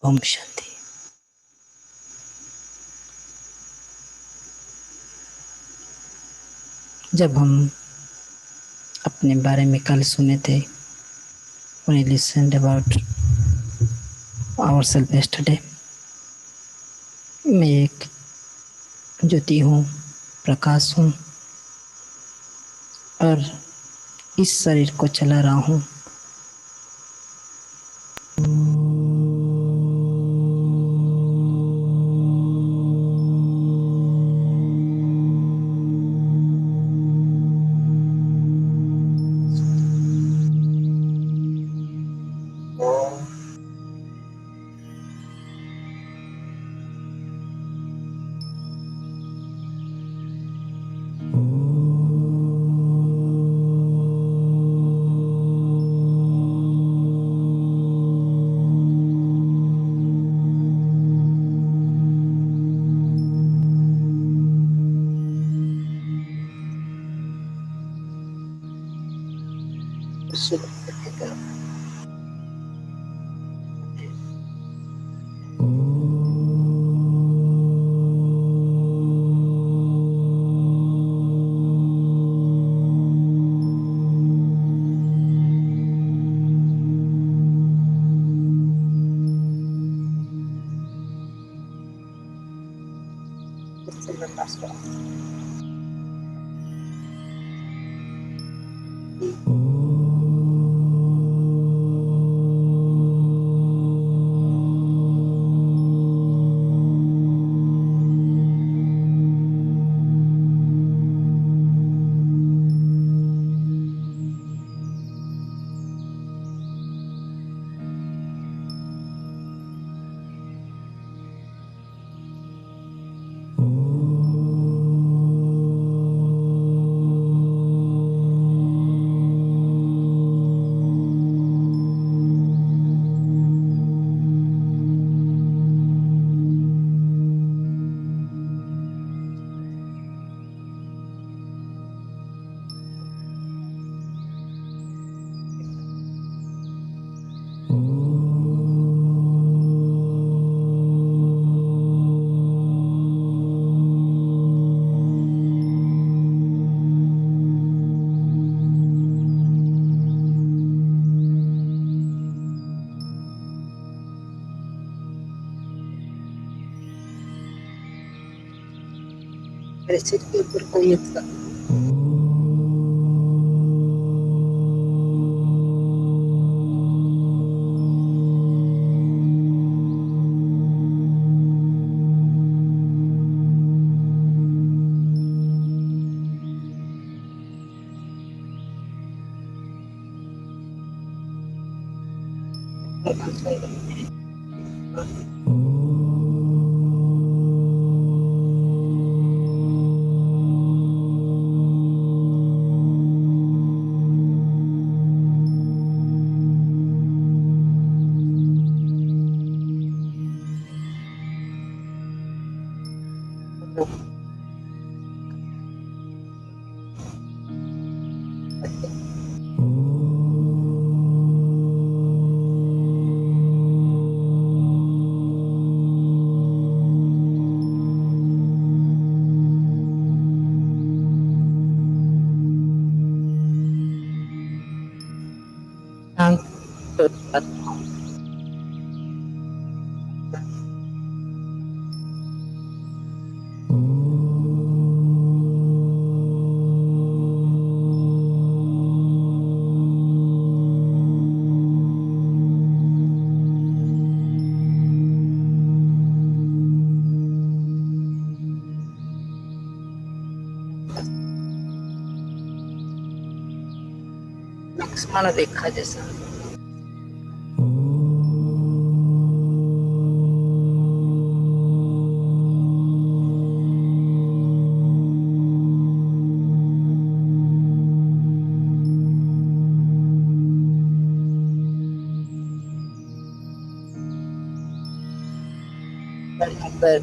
ओम शांति। जब हम अपने बारे में कल सुने थे, when we listened about ourselves yesterday, मैं एक ज्योति हूँ, प्रकाश हूँ और इस शरीर को चला रहा हूँ। मेरे सिर के ऊपर कोई था। लक्ष्मण रेखा जैसा पर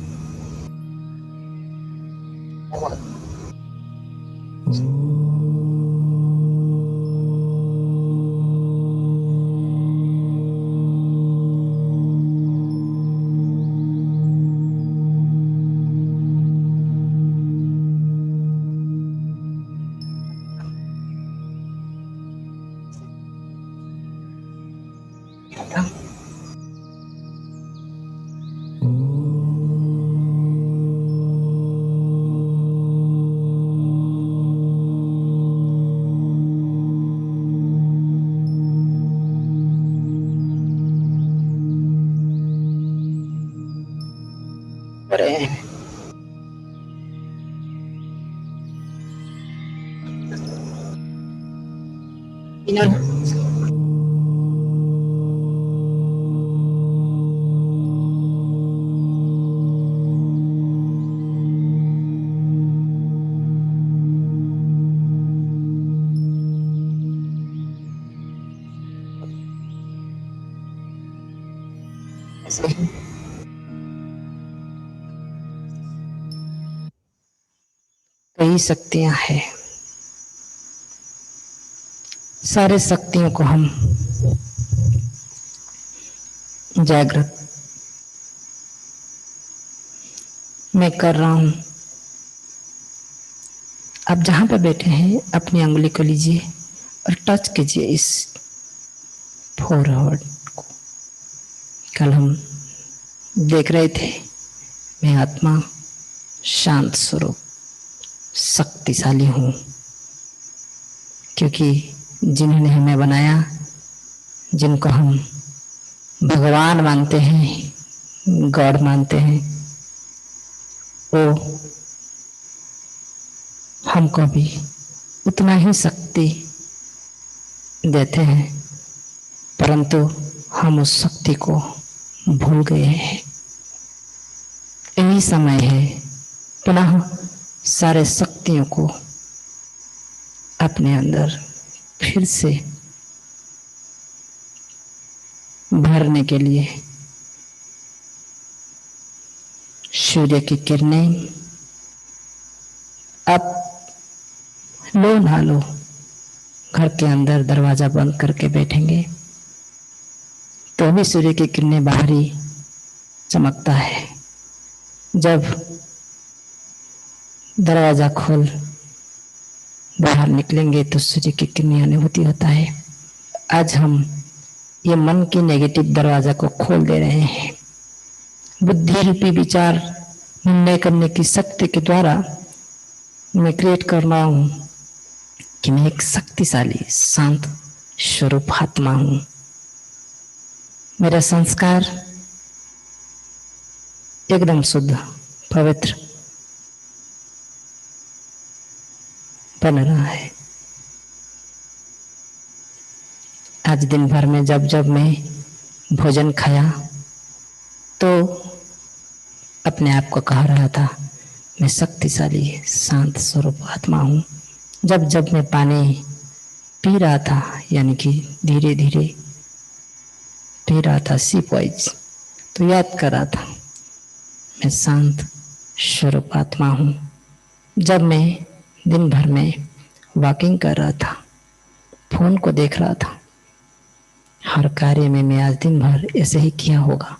इनर कई शक्तियां हैं। सारे शक्तियों को हम जागृत मैं कर रहा हूं। आप जहां पर बैठे हैं अपनी अंगुली को लीजिए और टच कीजिए इस फोरवर्ड को। कल हम देख रहे थे मैं आत्मा शांत स्वरूप शक्तिशाली हूं, क्योंकि जिन्होंने हमें बनाया, जिनको हम भगवान मानते हैं, गॉड मानते हैं, वो हमको भी उतना ही शक्ति देते हैं, परंतु हम उस शक्ति को भूल गए हैं। यही समय है पुनः सारे शक्तियों को अपने अंदर फिर से भरने के लिए। सूर्य की किरणें अब लो ना लो, घर के अंदर दरवाजा बंद करके बैठेंगे तो भी सूर्य की किरणें बाहर ही चमकता है। जब दरवाजा खोल बाहर निकलेंगे तो सूर्य की किरणें अनुभूति होता है। आज हम ये मन की नेगेटिव दरवाजा को खोल दे रहे हैं। बुद्धि रूपी विचार निर्णय करने की शक्ति के द्वारा मैं क्रिएट कर रहा हूं कि मैं एक शक्तिशाली शांत स्वरूप आत्मा हूं। मेरा संस्कार एकदम शुद्ध पवित्र बन रहा है। आज दिन भर में जब जब मैं भोजन खाया तो अपने आप को कह रहा था मैं शक्तिशाली शांत स्वरूप आत्मा हूँ। जब जब मैं पानी पी रहा था, यानी कि धीरे धीरे पी रहा था सिप वाइज, तो याद कर रहा था मैं शांत स्वरूप आत्मा हूँ। जब मैं दिन भर में वॉकिंग कर रहा था, फोन को देख रहा था, हर कार्य में मैं आज दिन भर ऐसे ही किया होगा,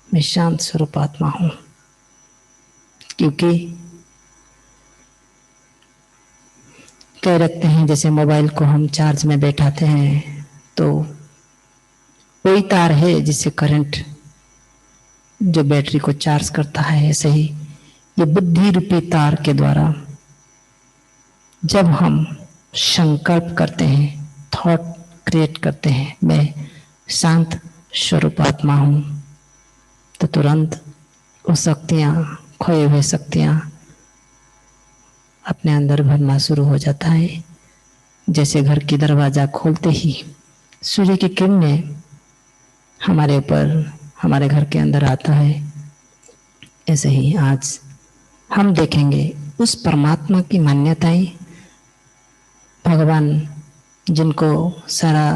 मैं शांत स्वरूप आत्मा हूँ। क्योंकि कह रखते हैं जैसे मोबाइल को हम चार्ज में बैठाते हैं तो वही तार है जिससे करंट जो बैटरी को चार्ज करता है, ऐसे ही ये बुद्धि रूपी तार के द्वारा जब हम संकल्प करते हैं, थॉट क्रिएट करते हैं मैं शांत स्वरूप आत्मा हूँ, तो तुरंत वो शक्तियाँ, खोई हुई शक्तियाँ अपने अंदर भरना शुरू हो जाता है। जैसे घर की दरवाजा खोलते ही सूर्य की किरणें हमारे ऊपर, हमारे घर के अंदर आता है, ऐसे ही आज हम देखेंगे उस परमात्मा की मान्यताएं, भगवान जिनको सारा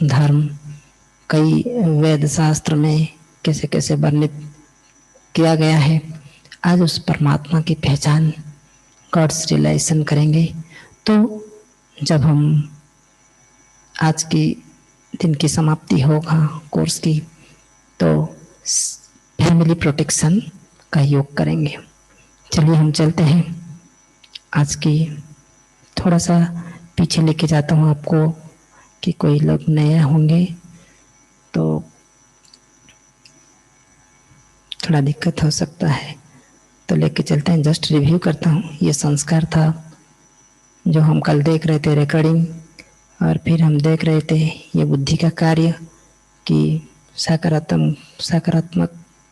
धर्म कई वेद शास्त्र में कैसे कैसे वर्णित किया गया है, आज उस परमात्मा की पहचान गॉड्स रियलाइजेशन करेंगे। तो जब हम आज की दिन की समाप्ति होगा कोर्स की, तो फैमिली प्रोटेक्शन का योग करेंगे। चलिए हम चलते हैं। आज की थोड़ा सा पीछे लेके जाता हूँ आपको कि कोई लोग नए होंगे तो थोड़ा दिक्कत हो सकता है, तो लेके चलते हैं। जस्ट रिव्यू करता हूँ। ये संस्कार था जो हम कल देख रहे थे रिकॉर्डिंग, और फिर हम देख रहे थे ये बुद्धि का कार्य कि सकारात्मक,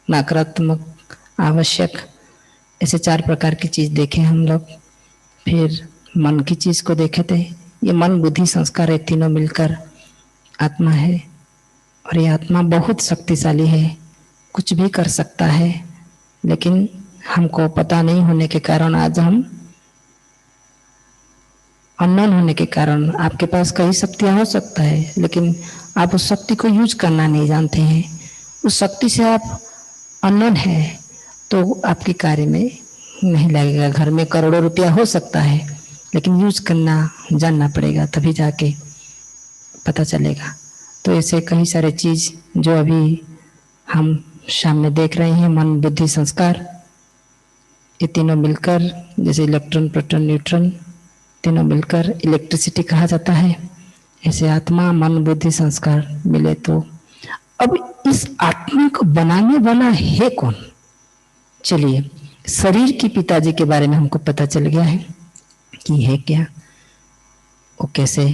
नकारात्मक, आवश्यक, ऐसे 4 प्रकार की चीज़ देखे हम लोग। फिर मन की चीज़ को देखे थे ये मन बुद्धि संस्कार ये तीनों मिलकर आत्मा है। और ये आत्मा बहुत शक्तिशाली है, कुछ भी कर सकता है, लेकिन हमको पता नहीं होने के कारण आज हम अननोन होने के कारण, आपके पास कई शक्तियां हो सकता है लेकिन आप उस शक्ति को यूज करना नहीं जानते हैं। उस शक्ति से आप अननोन है तो आपके कार्य में नहीं लगेगा। घर में करोड़ों रुपया हो सकता है लेकिन यूज करना जानना पड़ेगा, तभी जाके पता चलेगा। तो ऐसे कई सारे चीज जो अभी हम सामने देख रहे हैं, मन बुद्धि संस्कार, ये तीनों मिलकर, जैसे इलेक्ट्रॉन प्रोटॉन न्यूट्रॉन तीनों मिलकर इलेक्ट्रिसिटी कहा जाता है, ऐसे आत्मा मन बुद्धि संस्कार मिले। तो अब इस आत्मा को बनाने वाला है कौन? चलिए, शरीर की पिताजी के बारे में हमको पता चल गया है कि है क्या, वो कैसे,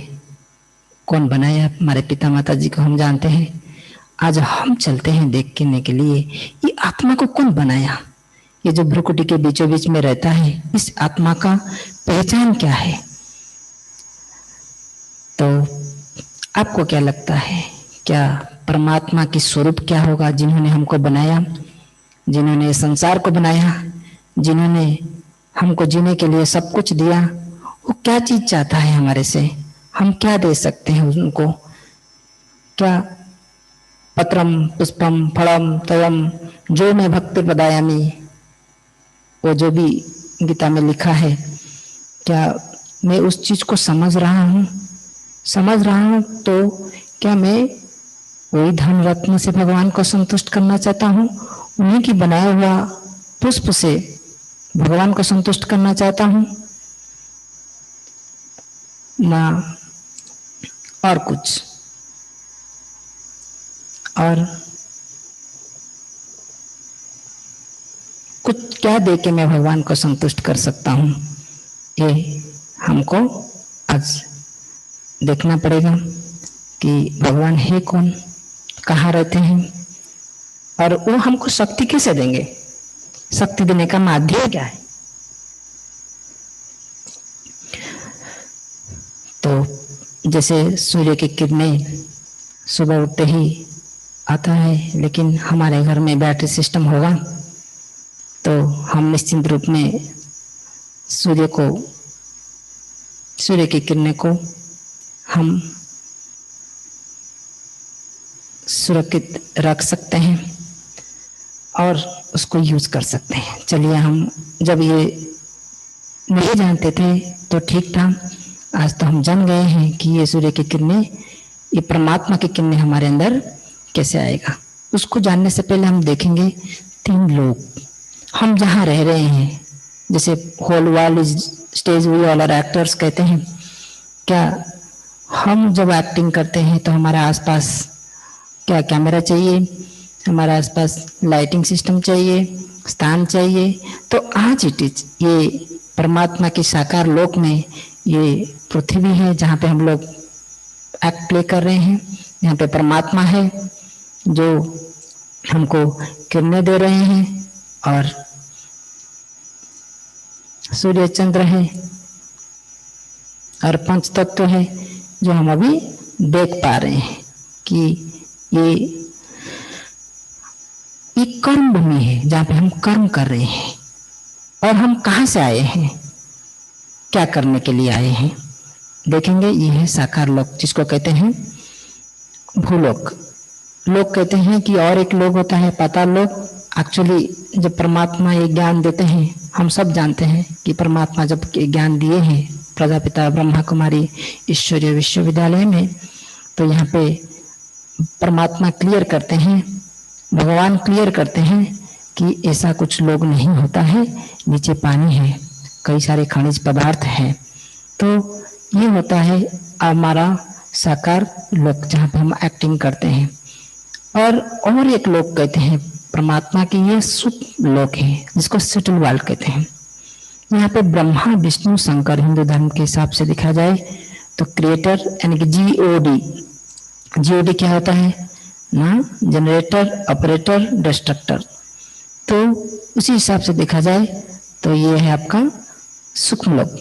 कौन बनाया हमारे पिता माता जी को हम जानते हैं। आज हम चलते हैं देखने के लिए ये आत्मा को कौन बनाया। ये जो भ्रुकुटी के बीचों बीच में रहता है, इस आत्मा का पहचान क्या है? तो आपको क्या लगता है, क्या परमात्मा की स्वरूप क्या होगा? जिन्होंने हमको बनाया, जिन्होंने संसार को बनाया, जिन्होंने हमको जीने के लिए सब कुछ दिया, वो क्या चीज चाहता है हमारे से? हम क्या दे सकते हैं उनको? क्या पत्रम पुष्पम फलम तयम जो मैं भक्ति पदायामी, वो जो भी गीता में लिखा है, क्या मैं उस चीज को समझ रहा हूँ? समझ रहा हूँ तो क्या मैं वही धन रत्न से भगवान को संतुष्ट करना चाहता हूँ? उन्हीं की बनाया हुआ पुष्प से भगवान को संतुष्ट करना चाहता हूँ ना और कुछ? और कुछ क्या दे के मैं भगवान को संतुष्ट कर सकता हूँ? ये हमको आज देखना पड़ेगा कि भगवान है कौन, कहाँ रहते हैं, और वो हमको शक्ति कैसे देंगे? शक्ति देने का माध्यम क्या है? तो जैसे सूर्य की किरणें सुबह उठते ही आता है, लेकिन हमारे घर में बैटरी सिस्टम होगा तो हम निश्चिंत रूप में सूर्य की किरणें को हम सुरक्षित रख सकते हैं और उसको यूज कर सकते हैं। चलिए, हम जब ये नहीं जानते थे तो ठीक था, आज तो हम जान गए हैं कि ये सूर्य की किरणें, ये परमात्मा की किरणें हमारे अंदर कैसे आएगा। उसको जानने से पहले हम देखेंगे तीन लोग, हम जहाँ रह रहे हैं, जैसे whole world stage we all are actors कहते हैं। क्या हम जब एक्टिंग करते हैं तो हमारे आसपास क्या कैमरा चाहिए, हमारे आसपास लाइटिंग सिस्टम चाहिए, स्थान चाहिए? तो आज इट इज ये परमात्मा की साकार लोक में ये पृथ्वी है जहाँ पे हम लोग एक्ट प्ले कर रहे हैं। यहाँ पे परमात्मा है जो हमको किरणें दे रहे हैं, और सूर्य चंद्र है और पंच तत्व है जो हम अभी देख पा रहे हैं कि ये कर्म भूमि है जहाँ पे हम कर्म कर रहे हैं। और हम कहाँ से आए हैं, क्या करने के लिए आए हैं, देखेंगे। ये है साकार लोक, जिसको कहते हैं भूलोक। लोग कहते हैं कि और एक लोग होता है पाताल लोक। एक्चुअली जब परमात्मा ये ज्ञान देते हैं, हम सब जानते हैं कि परमात्मा जब ज्ञान दिए हैं प्रजापिता ब्रह्मा कुमारी ईश्वरीय विश्वविद्यालय में, तो यहाँ पे परमात्मा क्लियर करते हैं, भगवान क्लियर करते हैं कि ऐसा कुछ लोग नहीं होता है। नीचे पानी है, कई सारे खनिज पदार्थ हैं, तो ये होता है हमारा साकार लोक जहाँ पे हम एक्टिंग करते हैं। और एक लोग कहते हैं परमात्मा की ये सूक्ष्म लोक है, जिसको सटल वर्ल्ड कहते हैं। यहाँ पे ब्रह्मा विष्णु शंकर, हिंदू धर्म के हिसाब से देखा जाए तो क्रिएटर यानी कि जीओडी क्या होता है ना, जनरेटर, ऑपरेटर, डिस्ट्रक्टर। तो उसी हिसाब से देखा जाए तो ये है आपका सूक्ष्म लोक,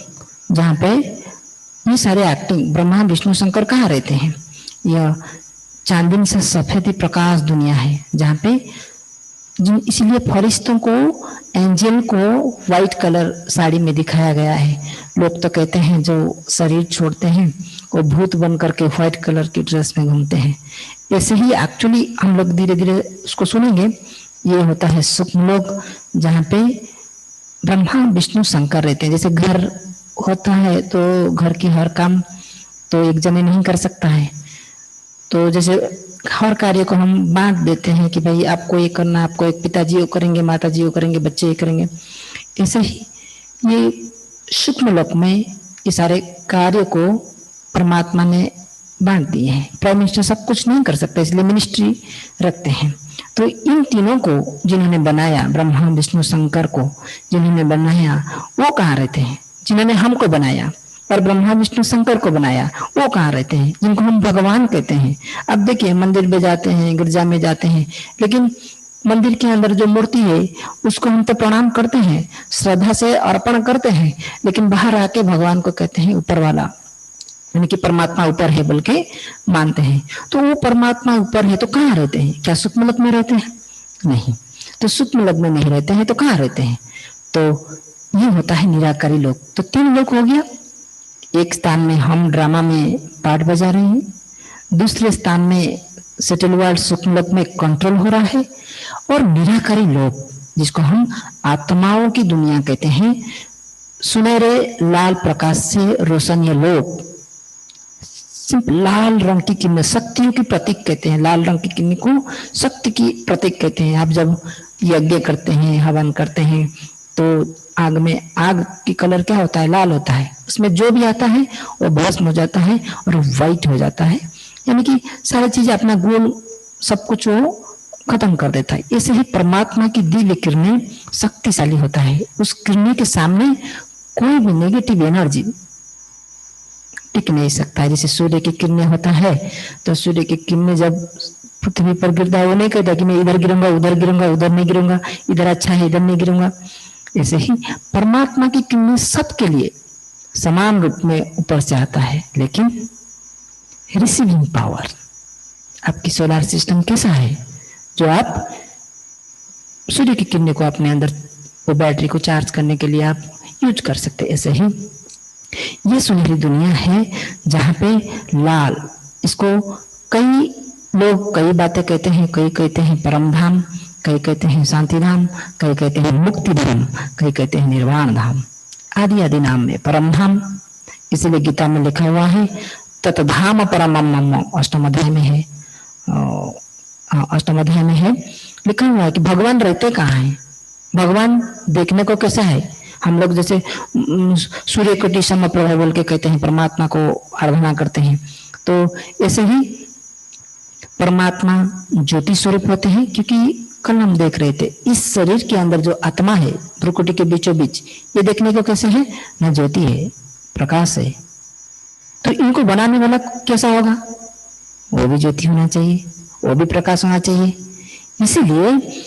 जहाँ पे ये सारे एक्टिंग ब्रह्मा विष्णु शंकर कहाँ रहते हैं? यह चांदनी से सफेद प्रकाश दुनिया है जहाँ पे इसीलिए फरिश्तों को, एंजल को व्हाइट कलर साड़ी में दिखाया गया है। लोग तो कहते हैं जो शरीर छोड़ते हैं वो भूत बन करके व्हाइट कलर की ड्रेस में घूमते हैं। ऐसे ही एक्चुअली हम लोग धीरे धीरे उसको सुनेंगे। ये होता है सूक्ष्म लोक जहाँ पे ब्रह्मा विष्णु शंकर रहते हैं। जैसे घर होता है तो घर की हर काम तो एक जने नहीं कर सकता है, तो जैसे हर कार्य को हम बांट देते हैं कि भाई आपको ये करना, आपको एक पिताजी वो करेंगे, माताजी वो करेंगे, बच्चे ये करेंगे। ऐसे ही ये सूक्ष्म लोक में ये सारे कार्य को परमात्मा ने बांट दिए हैं। प्राइम मिनिस्टर सब कुछ नहीं कर सकता, इसलिए मिनिस्ट्री रखते हैं। तो इन तीनों को जिन्होंने बनाया, ब्रह्मा विष्णु शंकर को जिन्होंने बनाया, वो कहाँ रहते हैं? जिन्होंने हमको बनाया और ब्रह्मा विष्णु शंकर को बनाया, वो कहाँ रहते हैं? जिनको हम भगवान कहते हैं। अब देखिए, मंदिर में जाते हैं, गिरजा में जाते हैं, लेकिन मंदिर के अंदर जो मूर्ति है उसको हम तो प्रणाम करते हैं, श्रद्धा से अर्पण करते हैं, लेकिन बाहर आके भगवान को कहते हैं ऊपर वाला, यानी कि परमात्मा ऊपर है बोल के मानते हैं। तो वो परमात्मा ऊपर है तो कहाँ रहते हैं? क्या सूक्ष्म लोक में रहते हैं? नहीं। तो सूक्ष्म लोक में नहीं रहते हैं तो कहाँ रहते हैं? तो ये होता है निराकारी लोक। तो 3 लोक हो गया। एक स्थान में हम ड्रामा में पार्ट बजा रहे हैं, दूसरे स्थान में सेटल वर्ल्ड सूक्ष्म लोक में कंट्रोल हो रहा है, और निराकारी लोक जिसको हम आत्माओं की दुनिया कहते हैं, सुनहरे लाल प्रकाश से रोशन ये लोक, लाल रंग की किरणें, शक्तियों की प्रतीक कहते हैं। लाल रंग की किरणें को शक्ति की प्रतीक कहते हैं। आप जब यज्ञ करते हैं, हवन करते हैं, तो आग में, आग की कलर क्या होता है? लाल होता है। उसमें जो भी आता है वो भस्म हो जाता है और व्हाइट हो जाता है, यानी कि सारी चीजें अपना गुण सब कुछ वो खत्म कर देता है। ऐसे ही परमात्मा की दिव्य किरणें शक्तिशाली होता है। उस किरणें के सामने कोई भी नेगेटिव एनर्जी टिक नहीं सकता है। जैसे सूर्य की किरणें होता है, तो सूर्य की किरणें जब पृथ्वी पर गिरता है, वो नहीं कहता कि मैं इधर गिरूंगा, उधर गिरूंगा, उधर नहीं गिरूंगा, इधर अच्छा है, इधर नहीं गिरूंगा। ऐसे ही परमात्मा की किरणें सबके लिए समान रूप में ऊपर से आता है, लेकिन रिसीविंग पावर, आपकी सोलर सिस्टम कैसा है, जो आप सूर्य की किरणें को अपने अंदर, वो बैटरी को चार्ज करने के लिए आप यूज कर सकते। ऐसे ही ये सुनहरी दुनिया है जहाँ पे लाल, इसको कई लोग कई बातें कहते हैं। कई कहते हैं परम धाम, कई कहते हैं शांति धाम, कई कहते हैं मुक्ति धाम, कई कहते हैं निर्वाण धाम, आदि आदि नाम में परम धाम। इसीलिए गीता में लिखा हुआ है तत्धाम परमम, अष्टम अध्याय में है, अष्टम अध्याय में है, लिखा हुआ है कि भगवान रहते कहाँ हैं। भगवान देखने को कैसा है? हम लोग जैसे सूर्य कोटि समप्रभ बोल के कहते हैं, परमात्मा को आराधना करते हैं, तो ऐसे ही परमात्मा ज्योति स्वरूप होते हैं। क्योंकि कल हम देख रहे थे, इस शरीर के अंदर जो आत्मा है भ्रुकुटी के बीचों बीच, ये देखने को कैसे है? न ज्योति है, प्रकाश है। तो इनको बनाने वाला कैसा होगा? वो भी ज्योति होना चाहिए, वो भी प्रकाश होना चाहिए। इसीलिए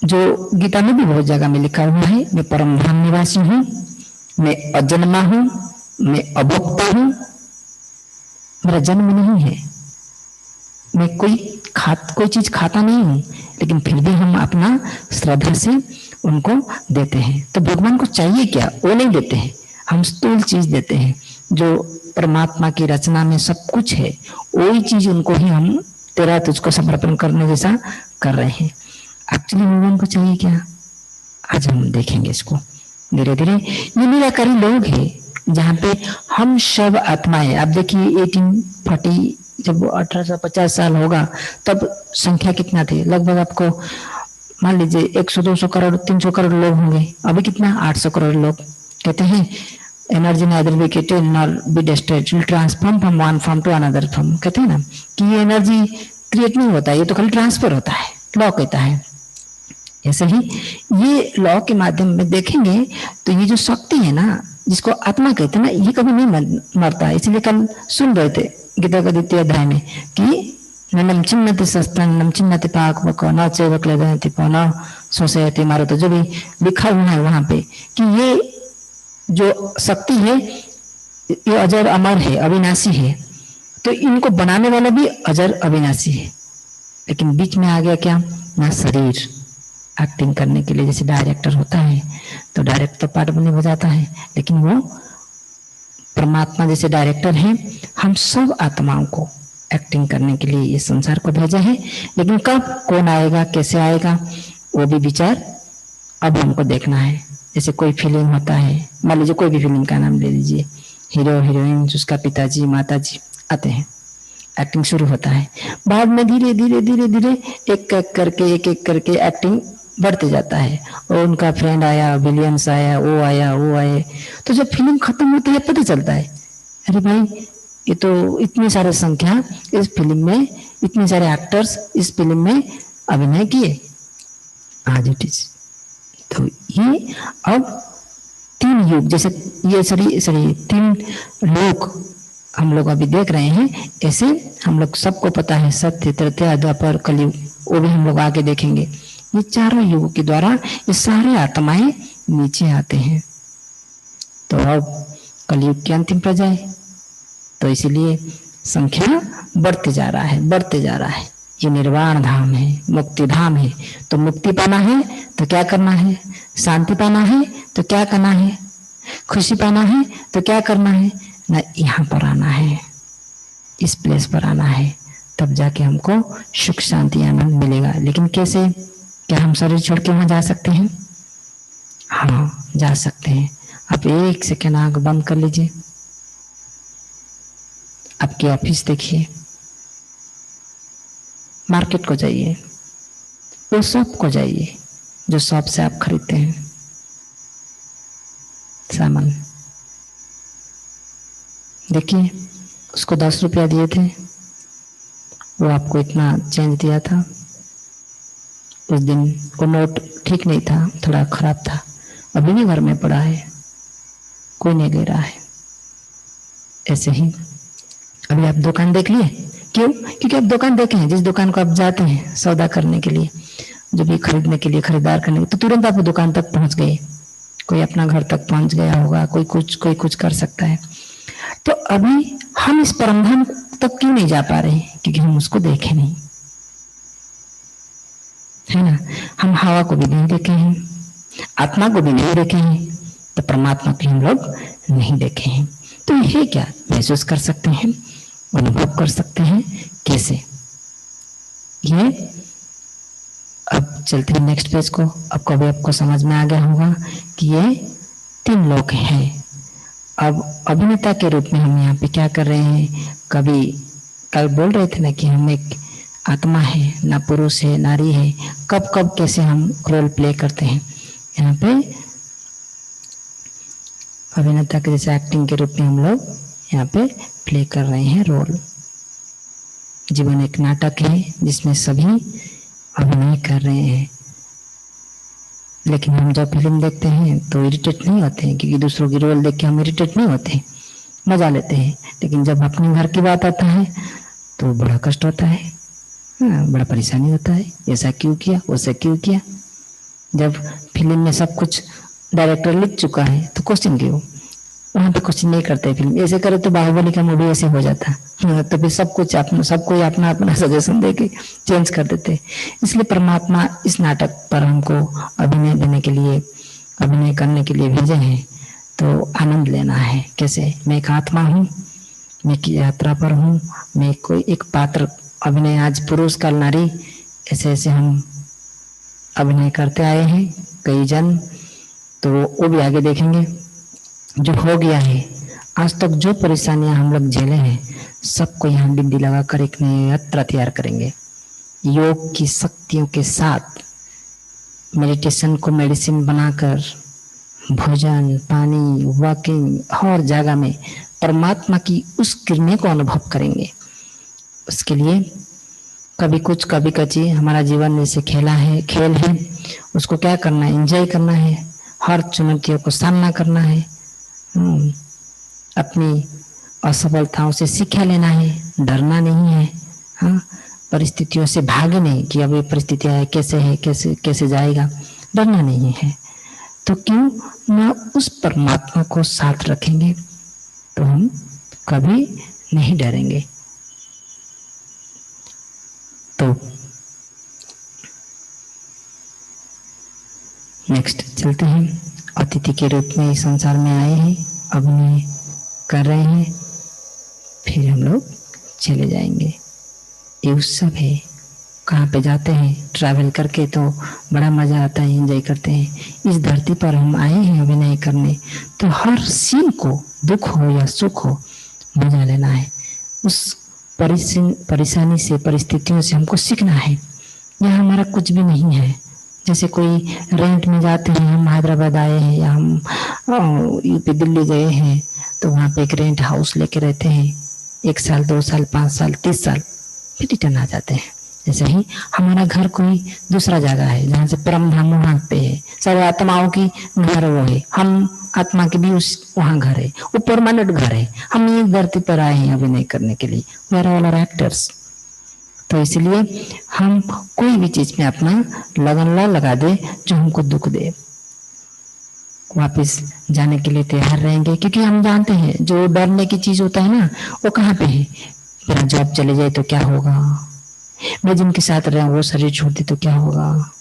जो गीता में भी बहुत जगह में लिखा हुआ है, मैं परम धाम निवासी हूँ, मैं अजन्मा हूँ, मैं अभोक्ता हूँ, मेरा जन्म नहीं है, मैं कोई चीज खाता नहीं हूँ, लेकिन फिर भी हम अपना श्रद्धा से उनको देते हैं। तो भगवान को चाहिए क्या? वो नहीं देते हैं, हम स्थूल चीज देते हैं। जो परमात्मा की रचना में सब कुछ है, वही चीज उनको ही हम तेरा तुझको समर्पण करने जैसा कर रहे हैं। एक्चुअली भगवान को चाहिए क्या? आज हम देखेंगे इसको धीरे धीरे। ये निराकारी लोग हैं जहाँ पे हम सब आत्माएं, आप देखिए 1840 जब 1850 साल होगा तब संख्या कितना थी? लगभग आपको मान लीजिए 100-200 करोड़ 300 करोड़ लोग होंगे। अभी कितना? 800 करोड़ लोग। कहते हैं energy neither be created nor be destroyed, will transform from one form to another form। कहते हैं ना कि ये एनर्जी क्रिएट नहीं होता है, ये तो खाली ट्रांसफर होता है, लॉ कहता है। ऐसे ही ये लॉ के माध्यम में देखेंगे तो ये जो शक्ति है ना, जिसको आत्मा कहते हैं ना, ये कभी नहीं मरता। इसलिए कल सुन रहे थे गीता का 2य अध्याय में कि नम चिन्नति शस्त्रं नम चिन्नति पाकवको न चैव क्लेदयति न शोषयति मारुतो, जो भी लिखा हुआ है वहां पे कि ये जो शक्ति है ये अजर अमर है, अविनाशी है, तो इनको बनाने वाला भी अजर अविनाशी है। लेकिन बीच में आ गया क्या ना, शरीर एक्टिंग करने के लिए। जैसे डायरेक्टर होता है तो डायरेक्टर तो पार्ट बने बजाता है, लेकिन वो परमात्मा जैसे डायरेक्टर हैं। हम सब आत्माओं को एक्टिंग करने के लिए इस संसार को भेजा है, लेकिन कब कौन आएगा, कैसे आएगा, वो भी विचार अब हमको देखना है। जैसे कोई फिल्म होता है, मान लीजिए कोई भी फिल्म का नाम ले लीजिए, हीरो हीरोइन, उसका पिताजी माताजी आते हैं, एक्टिंग शुरू होता है। बाद में धीरे धीरे धीरे धीरे एक एक करके एक्टिंग बढ़ते जाता है। और उनका फ्रेंड आया, विलियम्स आया, वो आया, वो आए। तो जब फिल्म खत्म होती है पता चलता है, अरे भाई ये तो इतनी सारी संख्या इस फिल्म में, इतने सारे एक्टर्स इस फिल्म में अभिनय किए। आज इट इज। तो ये अब 3 युग, जैसे ये सरी 3 लोक हम लोग अभी देख रहे हैं, ऐसे हम लोग सबको पता है सत्य, त्रेता, द्वापर, कलयुग, वो भी हम लोग आगे देखेंगे। ये चारों युगों के द्वारा ये सारे आत्माएं नीचे आते हैं। तो अब कलयुग की अंतिम प्रजा है, तो इसीलिए संख्या बढ़ते जा रहा है, बढ़ते जा रहा है। ये निर्वाण धाम है, मुक्ति धाम है। तो मुक्ति पाना है तो क्या करना है, शांति पाना है तो क्या करना है, खुशी पाना है तो क्या करना है ना, यहाँ पर आना है, इस प्लेस पर आना है, तब जाके हमको सुख शांति आनंद मिलेगा। लेकिन कैसे, क्या हम शरीर छोड़ के वहां जा सकते हैं? हाँ जा सकते हैं। आप 1 सेकेंड आंख बंद कर लीजिए, आपकी ऑफिस देखिए, मार्केट को जाइए, वो शॉप को जाइए जो शॉप से आप खरीदते हैं सामान, देखिए उसको 10 रुपया दिए थे, वो आपको इतना चेंज दिया था। उस दिन वो नोट ठीक नहीं था, थोड़ा खराब था, अभी भी घर में पड़ा है, कोई नहीं ले रहा है। ऐसे ही अभी आप दुकान देख लिए, क्यों? क्योंकि आप दुकान देखे हैं, जिस दुकान को आप जाते हैं सौदा करने के लिए, जो भी खरीदने के लिए, खरीदार करने के लिए, तो तुरंत आप दुकान तक पहुंच गए। कोई अपना घर तक पहुंच गया होगा, कोई कुछ कर सकता है। तो अभी हम इस परमधाम तक क्यों नहीं जा पा रहे? क्योंकि हम उसको देखे नहीं, है ना। हम हवा को भी नहीं देखे हैं, आत्मा को भी नहीं देखे हैं, तो परमात्मा को हम लोग नहीं देखे हैं। तो ये क्या महसूस कर सकते हैं, अनुभव कर सकते हैं, कैसे? ये अब चलते हैं नेक्स्ट पेज को। अब कभी आपको समझ में आ गया होगा कि ये 3 लोक हैं। अब अभिनेता के रूप में हम यहाँ पे क्या कर रहे हैं? कभी कल बोल रहे थे ना कि हम एक आत्मा है, ना पुरुष है, नारी है। कब कब कैसे हम रोल प्ले करते हैं, यहाँ पे अभिनेता के जैसे एक्टिंग के रूप में हम लोग यहाँ पे प्ले कर रहे हैं रोल। जीवन एक नाटक है जिसमें सभी अभिनय कर रहे हैं। लेकिन हम जब फिल्म देखते हैं तो इरिटेट नहीं होते हैं, क्योंकि दूसरों की रोल देख के हम इरिटेट नहीं होते, मजा लेते हैं। लेकिन जब अपने घर की बात आता है तो बड़ा कष्ट होता है, बड़ा परेशानी होता है, ऐसा क्यों किया, वैसा क्यों किया। जब फिल्म में सब कुछ डायरेक्टर लिख चुका है तो क्वेश्चन क्यों? वहां पे क्वेश्चन नहीं करते। फिल्म ऐसे करे तो बाहुबली का मूवी ऐसे हो जाता, तो फिर सब कोई अपना अपना सजेशन देके चेंज कर देते। इसलिए परमात्मा इस नाटक पर हमको अभिनय देने के लिए, अभिनय करने के लिए भेजे हैं। तो आनंद लेना है। कैसे? मैं एक आत्मा हूँ, मैं की यात्रा पर हूँ, मैं कोई एक पात्र अभिनय, आज पुरुष कल नारी, ऐसे ऐसे हम अभिनय करते आए हैं कई जन्म। तो वो भी आगे देखेंगे। जो हो गया है आज तक, जो परेशानियां हम लोग झेले हैं, सबको यहाँ बिंदी लगाकर एक नई यात्रा तैयार करेंगे। योग की शक्तियों के साथ मेडिटेशन को मेडिसिन बनाकर, भोजन, पानी, वॉकिंग, हर जगह में परमात्मा की उस किरणें को अनुभव करेंगे। उसके लिए कभी कुछ कभी कची, हमारा जीवन जैसे खेल है, उसको क्या करना है? एंजॉय करना है, हर चुनौतियों को सामना करना है, अपनी असफलताओं से शिक्षा लेना है, डरना नहीं है। हाँ, परिस्थितियों से भागे नहीं कि अब ये परिस्थितियां है, कैसे है, कैसे जाएगा, डरना नहीं है। तो क्यों ना उस परमात्मा को साथ रखेंगे, तो हम कभी नहीं डरेंगे। तो नेक्स्ट चलते हैं। अतिथि के रूप में इस संसार में आए हैं, अभिनय कर रहे हैं, फिर हम लोग चले जाएंगे। ये उत्सव है। कहाँ पे जाते हैं ट्रैवल करके तो बड़ा मज़ा आता है, एंजॉय करते हैं। इस धरती पर हम आए हैं अभिनय करने, तो हर सीन को, दुख हो या सुख हो, मजा लेना है। उस परेशानी से, परिस्थितियों से हमको सीखना है। यहाँ हमारा कुछ भी नहीं है। जैसे कोई रेंट में जाते हैं, हम हैदराबाद आए हैं या हम यूपी दिल्ली गए हैं, तो वहाँ पे एक रेंट हाउस लेके रहते हैं 1 साल 2 साल 5 साल 30 साल, फिर रिटर्न आ जाते हैं। जैसे ही हमारा घर कोई दूसरा जगह है जहाँ से परम धाम वहाँ पे है, सब आत्माओं की घर वो है, हम आत्मा के भी उस वहाँ घर है, वो परमानेंट घर है। हम ये धरती पर आए हैं अभिनय करने के लिए, वी आर ऑल एक्टर्स। तो इसलिए हम कोई भी चीज में अपना लगन ना लगा दे जो हमको दुख दे, वापस जाने के लिए तैयार रहेंगे। क्योंकि हम जानते हैं जो डरने की चीज होता है ना, वो कहाँ पे है। मेरा जॉब चले जाए तो क्या होगा, मैं जिनके साथ रहा वो शरीर छोड़ दे तो क्या होगा,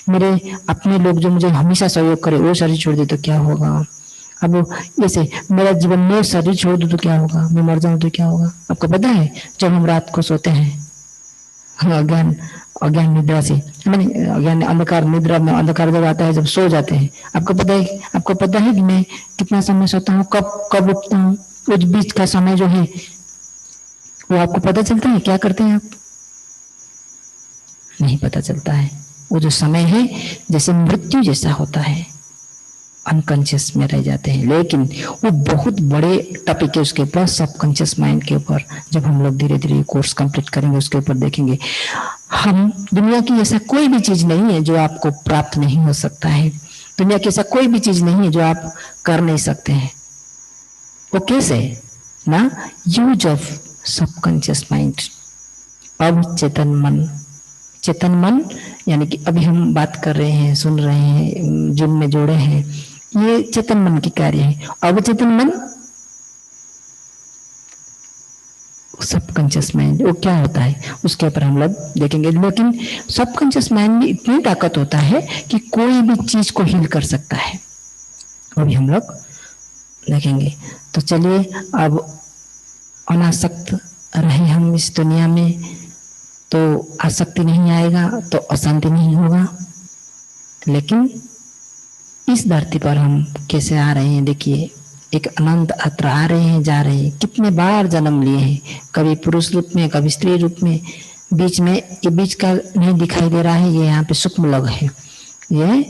मेरे अपने लोग जो मुझे हमेशा सहयोग करे वो शरीर छोड़ दे तो क्या होगा। अब जैसे मेरा जीवन में शरीर छोड़ दो तो क्या होगा, मैं मर जाऊं तो क्या होगा। आपको पता है जब हम रात को सोते हैं, अज्ञान अज्ञान निद्रा से, मैंने अज्ञान अंधकार निद्रा में अंधकार जब आता है, जब सो जाते हैं, आपको पता है कि मैं कितना समय सोता हूँ, कब कब उठता हूँ, उस बीच का समय जो है वो आपको पता चलता है? क्या करते हैं आप? नहीं पता चलता है। वो जो समय है जैसे मृत्यु जैसा होता है, अनकॉन्शियस में रह जाते हैं। लेकिन वो बहुत बड़े टॉपिक है उसके ऊपर, सबकॉन्शियस माइंड के ऊपर। जब हम लोग धीरे धीरे कोर्स कंप्लीट करेंगे उसके ऊपर देखेंगे। हम दुनिया की ऐसा कोई भी चीज नहीं है जो आपको प्राप्त नहीं हो सकता है। दुनिया की ऐसा कोई भी चीज नहीं है जो आप कर नहीं सकते हैं। वो कैसे ना, यूज ऑफ सबकॉन्शियस माइंड, अवचेतन मन। चेतन मन यानी कि अभी हम बात कर रहे हैं, सुन रहे हैं, जिन में जोड़े हैं, ये चेतन मन की कार्य है। अवचेतन मन, सबकॉन्शियस माइंड, वो क्या होता है उसके ऊपर हम लोग देखेंगे। लेकिन सबकॉन्शियस माइंड में इतनी ताकत होता है कि कोई भी चीज को हील कर सकता है, वो भी हम लोग देखेंगे। तो चलिए, अब अनासक्त रहे हम इस दुनिया में, तो आसक्ति नहीं आएगा तो अशांति नहीं होगा। लेकिन इस धरती पर हम कैसे आ रहे हैं, देखिए एक अनंत यात्रा, आ रहे हैं जा रहे हैं। कितने बार जन्म लिए हैं, कभी पुरुष रूप में कभी स्त्री रूप में। बीच में ये बीच का नहीं दिखाई दे रहा है, ये यहाँ पे सूक्ष्म लोग है, ये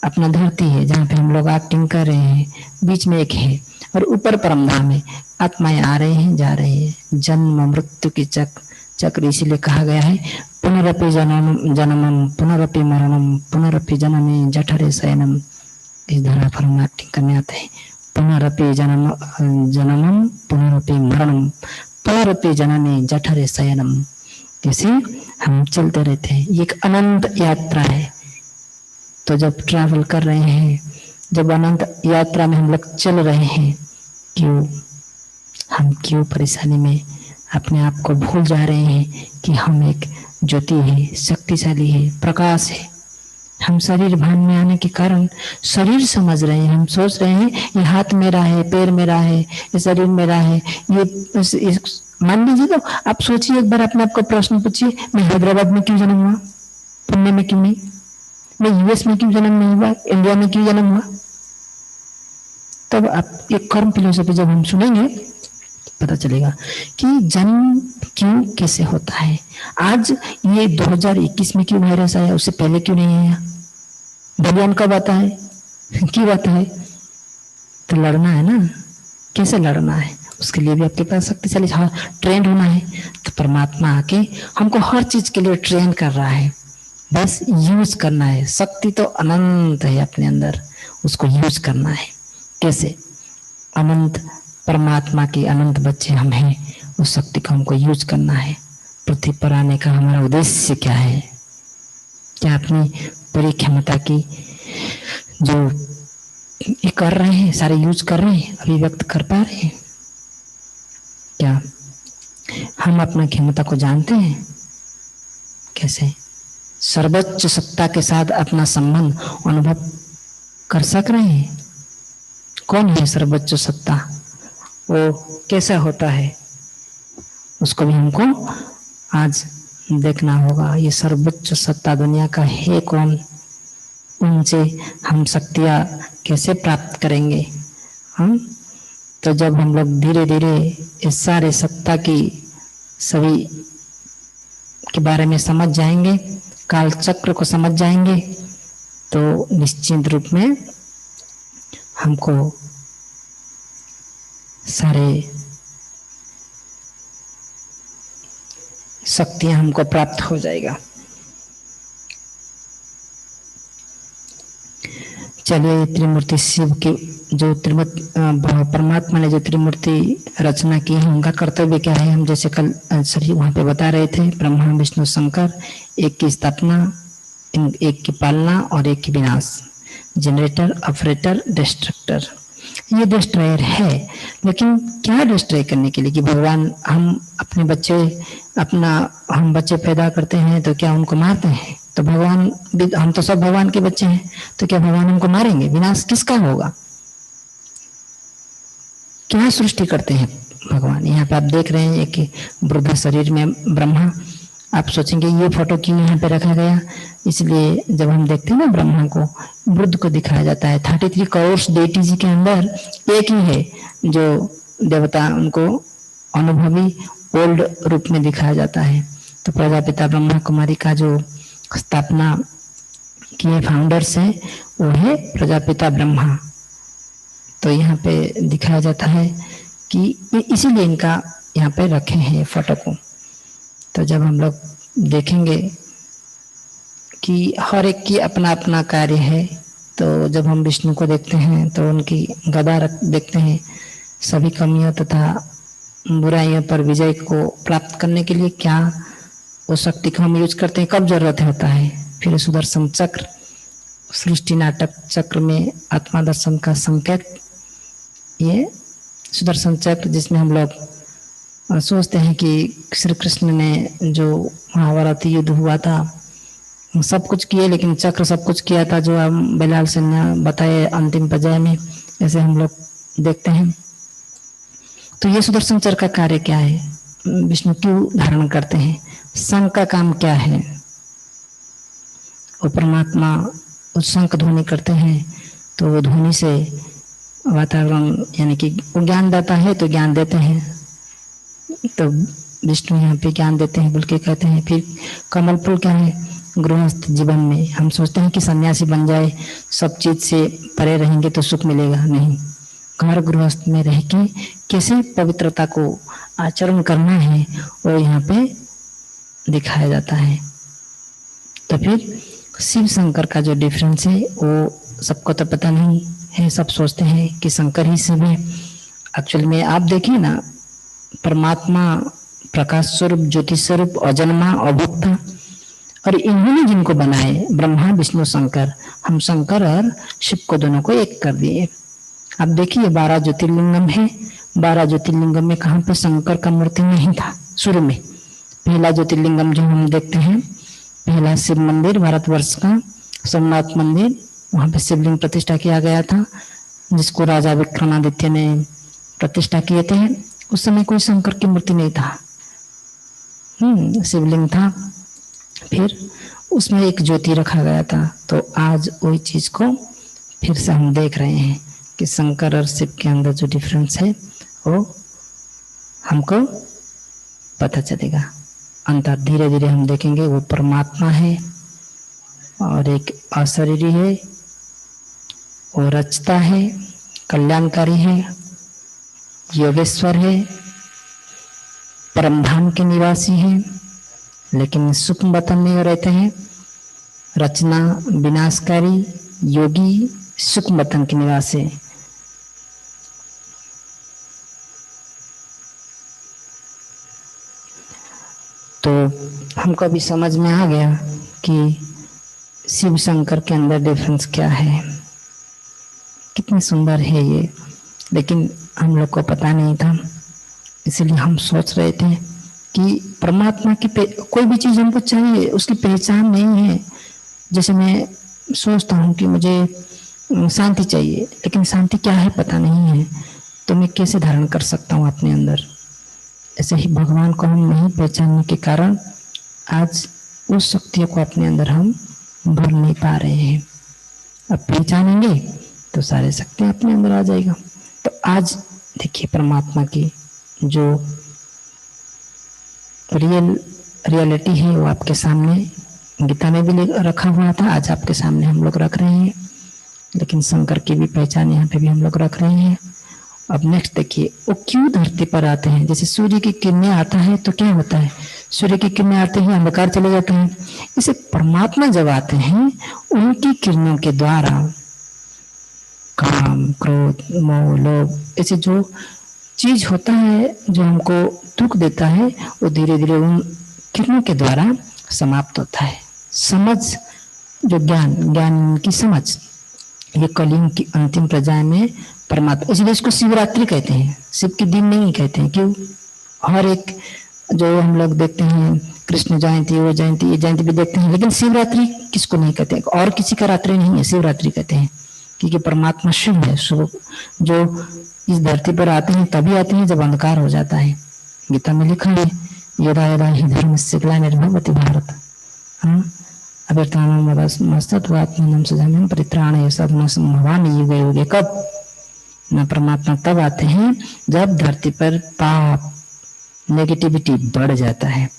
अपना धरती है जहाँ पे हम लोग एक्टिंग कर रहे हैं। बीच में एक है और ऊपर परम धाम है। आत्माएं आ रहे हैं जा रहे हैं, जन्म मृत्यु की चक्र। इसीलिए कहा गया है पुनरपि जन्मम पुनरपि मरणम पुनरपि जननी जठरे शयनम। इस धरा पर हम एक्टिंग करने आते हैं। पुनरपि जन्मम पुनरपि मरणम पुनरपि जननी जठरे शयनम। जैसे हम चलते रहते हैं, ये एक अनंत यात्रा है। तो जब ट्रैवल कर रहे हैं, जब अनंत यात्रा में हम लोग चल रहे हैं, क्यों परेशानी में अपने आप को भूल जा रहे हैं कि हम एक ज्योति है, शक्तिशाली है, प्रकाश है। हम शरीर भान में आने के कारण शरीर समझ रहे हैं, हम सोच रहे हैं ये हाथ मेरा है, पैर मेरा है, ये शरीर मेरा है। ये मान लीजिए, तो आप सोचिए एक बार, अपने आप को प्रश्न पूछिए, मैं हैदराबाद में क्यों जन्म हुआ, पुणे में क्यों नहीं, मैं यूएस में क्यों जन्म नहीं हुआ, इंडिया में क्यों जन्म हुआ। तब आप एक कर्म फिलोसफी जब हम सुनेंगे पता चलेगा कि जन्म क्यों कैसे होता है। आज ये 2021 में क्यों वायरस आया, उससे पहले क्यों नहीं आया। बलियान कब आता है, क्यों आता है, तो लड़ना है ना। कैसे लड़ना है, उसके लिए भी आपके पास शक्तिशाली ट्रेंड होना है। तो परमात्मा आके हमको हर चीज के लिए ट्रेन कर रहा है, बस यूज करना है। शक्ति तो अनंत है अपने अंदर, उसको यूज करना है। कैसे, अनंत परमात्मा के अनंत बच्चे हम हैं, उस शक्ति को हमको यूज करना है। पृथ्वी पर आने का हमारा उद्देश्य क्या है, क्या अपनी पूरी क्षमता की जो ये कर रहे हैं, सारे यूज कर रहे हैं, अभिव्यक्त कर पा रहे हैं। हम अपना क्षमता को जानते हैं कैसे? सर्वोच्च सत्ता के साथ अपना संबंध अनुभव कर सक रहे हैं। कौन है सर्वोच्च सत्ता? वो कैसा होता है उसको भी हमको आज देखना होगा। ये सर्वोच्च सत्ता दुनिया का है कौन? उनसे हम शक्तियाँ कैसे प्राप्त करेंगे हम? तो जब हम लोग धीरे धीरे इस सारे सत्ता की सभी के बारे में समझ जाएंगे, काल चक्र को समझ जाएंगे, तो निश्चित रूप में हमको सारे शक्तियां हमको प्राप्त हो जाएगा। चलिए, त्रिमूर्ति शिव की जो परमात्मा ने जो त्रिमूर्ति रचना की है, उनका कर्तव्य क्या है? हम जैसे कल सर वहाँ पे बता रहे थे, ब्रह्मा विष्णु शंकर, एक की स्थापना, एक की पालना और एक की विनाश। Generator, operator, destructor. ये डिस्ट्रॉयर है, लेकिन क्या डिस्ट्रॉय करने के लिए? कि भगवान हम अपने बच्चे हम बच्चे पैदा करते हैं तो क्या उनको मारते हैं? तो भगवान, हम तो सब भगवान के बच्चे हैं, तो क्या भगवान हमको मारेंगे? विनाश किसका होगा? क्या सृष्टि करते हैं भगवान? यहाँ पे आप देख रहे हैं एक वृद्ध शरीर में ब्रह्मा। आप सोचेंगे ये फोटो क्यों यहाँ पे रखा गया? इसलिए जब हम देखते हैं ना ब्रह्मा को, बुद्ध को दिखाया जाता है। 33 करोड़ देटी जी के अंदर एक ही है जो देवता, उनको अनुभवी ओल्ड रूप में दिखाया जाता है। तो प्रजापिता ब्रह्मा कुमारी का जो स्थापना किए फाउंडर्स है वो है प्रजापिता ब्रह्मा। तो यहाँ पे दिखाया जाता है कि इसीलिए इनका यहाँ पे रखे हैं फोटो को। तो जब हम लोग देखेंगे कि हर एक की अपना अपना कार्य है, तो जब हम विष्णु को देखते हैं तो उनकी गदा देखते हैं। सभी कमियों तथा बुराइयों पर विजय को प्राप्त करने के लिए क्या वो शक्ति को हम यूज करते हैं, कब जरूरत होता है? फिर सुदर्शन चक्र, सृष्टि नाटक चक्र में आत्मा दर्शन का संकेत, ये सुदर्शन चक्र जिसमें हम लोग सोचते हैं कि श्री कृष्ण ने जो महाभारत युद्ध हुआ था सब कुछ किए, लेकिन चक्र सब कुछ किया था, जो हम बिलाल से बताए अंतिम पर्याय में, ऐसे हम लोग देखते हैं। तो ये सुदर्शन चक्र का कार्य क्या है? विष्णु क्यों धारण करते हैं? शंख का काम क्या है? वो परमात्मा उस शंख ध्वनि करते हैं, तो वो ध्वनि से वातावरण यानी कि वो ज्ञान देता है, तो ज्ञान देते हैं। तो विष्णु यहाँ पे ज्ञान देते हैं बोल के कहते हैं। फिर कमल फूल क्या है? गृहस्थ जीवन में हम सोचते हैं कि सन्यासी बन जाए, सब चीज से परे रहेंगे तो सुख मिलेगा। नहीं, घर गृहस्थ में रह के कैसे पवित्रता को आचरण करना है वो यहाँ पे दिखाया जाता है। तो फिर शिव शंकर का जो डिफरेंस है वो सबको तो पता नहीं है। सब सोचते हैं कि शंकर ही शिव है। एक्चुअली में आप देखिए ना, परमात्मा प्रकाश स्वरूप, ज्योति स्वरूप, अजन्मा, अभुक्त, और इन्होंने जिनको बनाए ब्रह्मा विष्णु शंकर, हम शंकर और शिव को दोनों को एक कर दिए। अब देखिए 12 ज्योतिर्लिंगम है। 12 ज्योतिर्लिंगम में कहाँ पे शंकर का मूर्ति नहीं था शुरू में। पहला ज्योतिर्लिंगम जो हम देखते हैं, पहला शिव मंदिर भारतवर्ष का सोमनाथ मंदिर, वहां पे शिवलिंग प्रतिष्ठा किया गया था, जिसको राजा विक्रमादित्य ने प्रतिष्ठा किए थे। उस समय कोई शंकर की मूर्ति नहीं था, शिवलिंग था। फिर उसमें एक ज्योति रखा गया था। तो आज वही चीज को फिर से हम देख रहे हैं कि शंकर और शिव के अंदर जो डिफरेंस है वो हमको पता चलेगा। अंतर धीरे धीरे हम देखेंगे। वो परमात्मा है और एक अशरीरी है, वो रचता है, कल्याणकारी है, योगेश्वर है, परमधाम के निवासी है, लेकिन सूक्ष्म वतन में रहते हैं। रचना विनाशकारी, योगी, सूक्ष्म वतन के निवासी। तो हमको अभी समझ में आ गया कि शिव शंकर के अंदर डिफरेंस क्या है। कितनी सुंदर है ये, लेकिन हम लोग को पता नहीं था, इसलिए हम सोच रहे थे कि परमात्मा की कोई भी चीज हमको चाहिए, उसकी पहचान नहीं है। जैसे मैं सोचता हूँ कि मुझे शांति चाहिए, लेकिन शांति क्या है पता नहीं है, तो मैं कैसे धारण कर सकता हूँ अपने अंदर। ऐसे ही भगवान को हम नहीं पहचानने के कारण आज उस शक्तियों को अपने अंदर हम भर नहीं पा रहे हैं। अब पहचानेंगे तो सारे शक्तियाँ अपने अंदर आ जाएगा। तो आज देखिए परमात्मा की जो रियलिटी है वो आपके सामने गीता में भी रखा हुआ था, आज आपके सामने हम लोग रख रहे हैं। लेकिन शंकर की भी पहचान यहाँ पे भी हम लोग रख रहे हैं। अब नेक्स्ट देखिए, वो क्यों धरती पर आते हैं। जैसे सूर्य की किरणें आता है तो क्या होता है, सूर्य की किरणें आते ही अंधकार चले जाते हैं। इसे परमात्मा जब आते हैं उनकी किरणों के द्वारा काम, क्रोध, मोह, लोभ ऐसे जो चीज होता है जो हमको दुख देता है, वो धीरे धीरे उन किरणों के द्वारा समाप्त होता है। समझ, जो ज्ञान की समझ, ये कलयुग की अंतिम प्रजा में परमात्मा, इसलिए इसको शिवरात्रि कहते हैं, शिव के दिन नहीं कहते हैं। क्यों? हर एक जो हम लोग देखते हैं कृष्ण जयंती, वो जयंती, ये जयंती भी देखते हैं, लेकिन शिवरात्रि किसको नहीं कहते हैं, और किसी का रात्रि नहीं है, शिवरात्रि कहते हैं। क्योंकि परमात्मा शिव है, जो इस धरती पर आते हैं तभी आते हैं जब अंधकार हो जाता है। गीता में लिखा है, यदा यदा हि धर्मस्य ग्लानिर्भवति भारत अभ्यर्थात्मनम सुजाम्यहं परित्राणाय साधुनां भवामि युगे युगे। कब? न परमात्मा तब आते हैं जब धरती पर पाप, नेगेटिविटी बढ़ जाता है।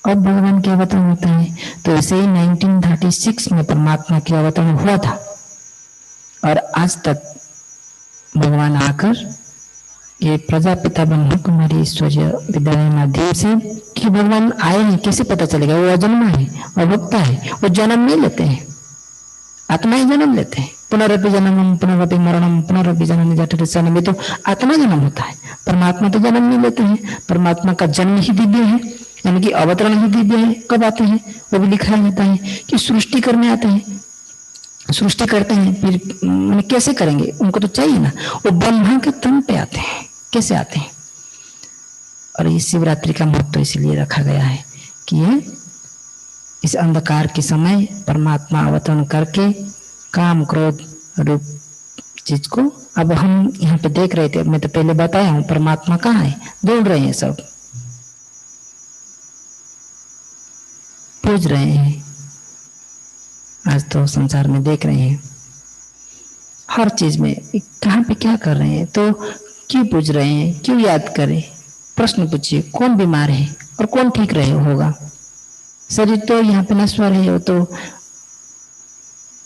अब भगवान के अवतरण होता है, तो ऐसे ही 1936 में परमात्मा के अवतरण हुआ था, और आज तक भगवान आकर ये प्रजापिता ब्रह्मा कुमारी ईश्वरीय विद्यालय माध्यम से कि भगवान आए हैं कैसे पता चलेगा? वो अजन्मा है, अभुक्ता है, वो जन्म नहीं लेते हैं, आत्मा ही जन्म लेते हैं। पुनरपि जन्मम पुनरपि मरणम पुनरपि जननी जठरे सनम, तो आत्मा जन्म होता है, परमात्मा तो जन्म नहीं लेते हैं। परमात्मा का जन्म ही दिव्य है, यानी कि अवतरण ही दिव्य है। कब आते हैं? वो भी लिखा रहता है कि सृष्टि करने आते हैं, सृष्टि करते हैं। फिर कैसे करेंगे, उनको तो चाहिए ना, वो ब्रह्मा के तन पे आते हैं, कैसे आते हैं? और ये शिवरात्रि का महत्व इसलिए रखा गया है कि ये इस अंधकार के समय परमात्मा अवतरण करके काम, क्रोध रूप चीज को, अब हम यहाँ पे देख रहे थे, मैं तो पहले बताया हूँ, परमात्मा कहाँ है? ढूंढ रहे हैं, सब पूज रहे हैं। आज तो संसार में देख रहे हैं हर चीज में कहाँ पे क्या कर रहे हैं, तो क्यों पूछ रहे हैं, क्यों याद करें? प्रश्न पूछिए, कौन बीमार है और कौन ठीक रहे होगा? शरीर तो यहाँ पे नश्वर है, वो तो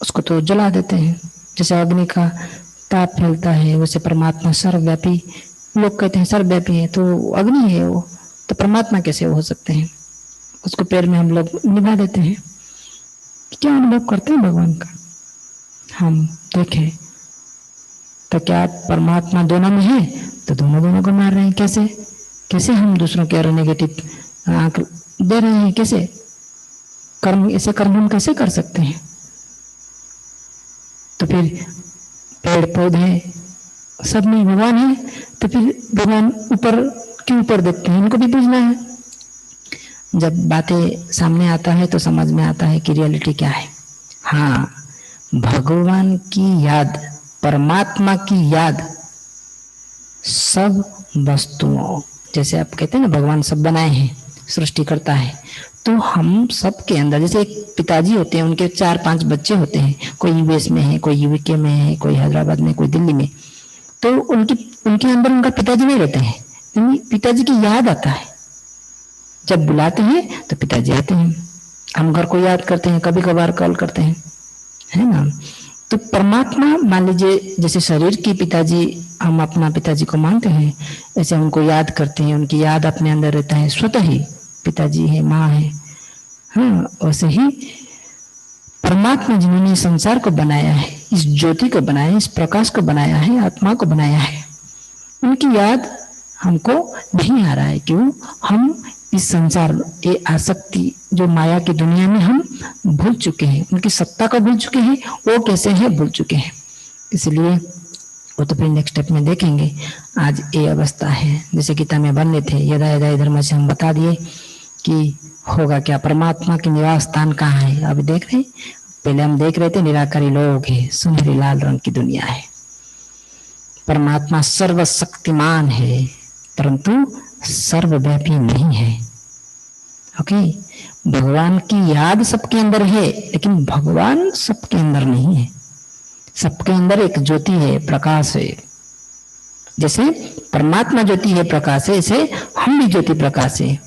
उसको तो जला देते हैं। जैसे अग्नि का ताप फैलता है, वैसे परमात्मा सर्वव्यापी, लोग कहते हैं सर्वव्यापी है, तो अग्नि है वो, तो परमात्मा कैसे हो सकते हैं? उसको पैर में हम लोग निभा देते हैं। क्या अनुभव करते हैं भगवान का हम देखें तो क्या परमात्मा दोनों में है? तो दोनों को मार रहे हैं। कैसे कैसे हम दूसरों के नेगेटिव आंख दे रहे हैं? कैसे कर्म, ऐसे कर्म हम कैसे कर सकते हैं? तो फिर पेड़ पौधे सब में भगवान है, तो फिर भगवान ऊपर क्यों ऊपर देखते हैं? इनको भी पूछना है। जब बातें सामने आता है तो समझ में आता है कि रियलिटी क्या है। हाँ, भगवान की याद, परमात्मा की याद सब वस्तुओं, जैसे आप कहते हैं ना भगवान सब बनाए हैं, सृष्टि करता है, तो हम सब के अंदर, जैसे एक पिताजी होते हैं, उनके 4-5 बच्चे होते हैं, कोई यूएस में है, कोई यूके में है, कोई हैदराबाद में, कोई दिल्ली में, तो उनके अंदर उनका पिताजी नहीं रहते हैं, पिताजी की याद आता है। जब बुलाते हैं तो पिताजी आते हैं। हम घर को याद करते हैं, कभी कभार कॉल करते हैं, है ना। तो परमात्मा, मान लीजिए जैसे शरीर की पिताजी हम अपना पिताजी को मानते हैं, ऐसे उनको याद करते हैं, उनकी याद अपने अंदर रहता है, स्वतः ही पिताजी है, माँ है। हाँ, वैसे ही परमात्मा जिन्होंने संसार को बनाया है, इस ज्योति को बनाया है, इस प्रकाश को बनाया है, आत्मा को बनाया है, उनकी याद हमको नहीं आ रहा है। क्यों? हम इस संसार के आसक्ति, जो माया की दुनिया में हम भूल चुके हैं, उनकी सत्ता को भूल चुके हैं, वो कैसे है भूल चुके हैं। इसलिए वो तो फिर नेक्स्ट स्टेप में देखेंगे। आज ये अवस्था है, जैसे गीता में बनने थे यदा यदा धर्म से हम बता दिए कि होगा क्या, परमात्मा के निवास स्थान कहाँ है। अभी देख रहे, पहले हम देख रहे थे निराकारी लोग है, सुनहरी लाल रंग की दुनिया है। परमात्मा सर्वशक्तिमान है परंतु सर्वव्यापी नहीं है। ओके, भगवान की याद सबके अंदर है लेकिन भगवान सबके अंदर नहीं है। सबके अंदर एक ज्योति है, प्रकाश है। जैसे परमात्मा ज्योति है, प्रकाश है, ऐसे हम भी ज्योति प्रकाश है।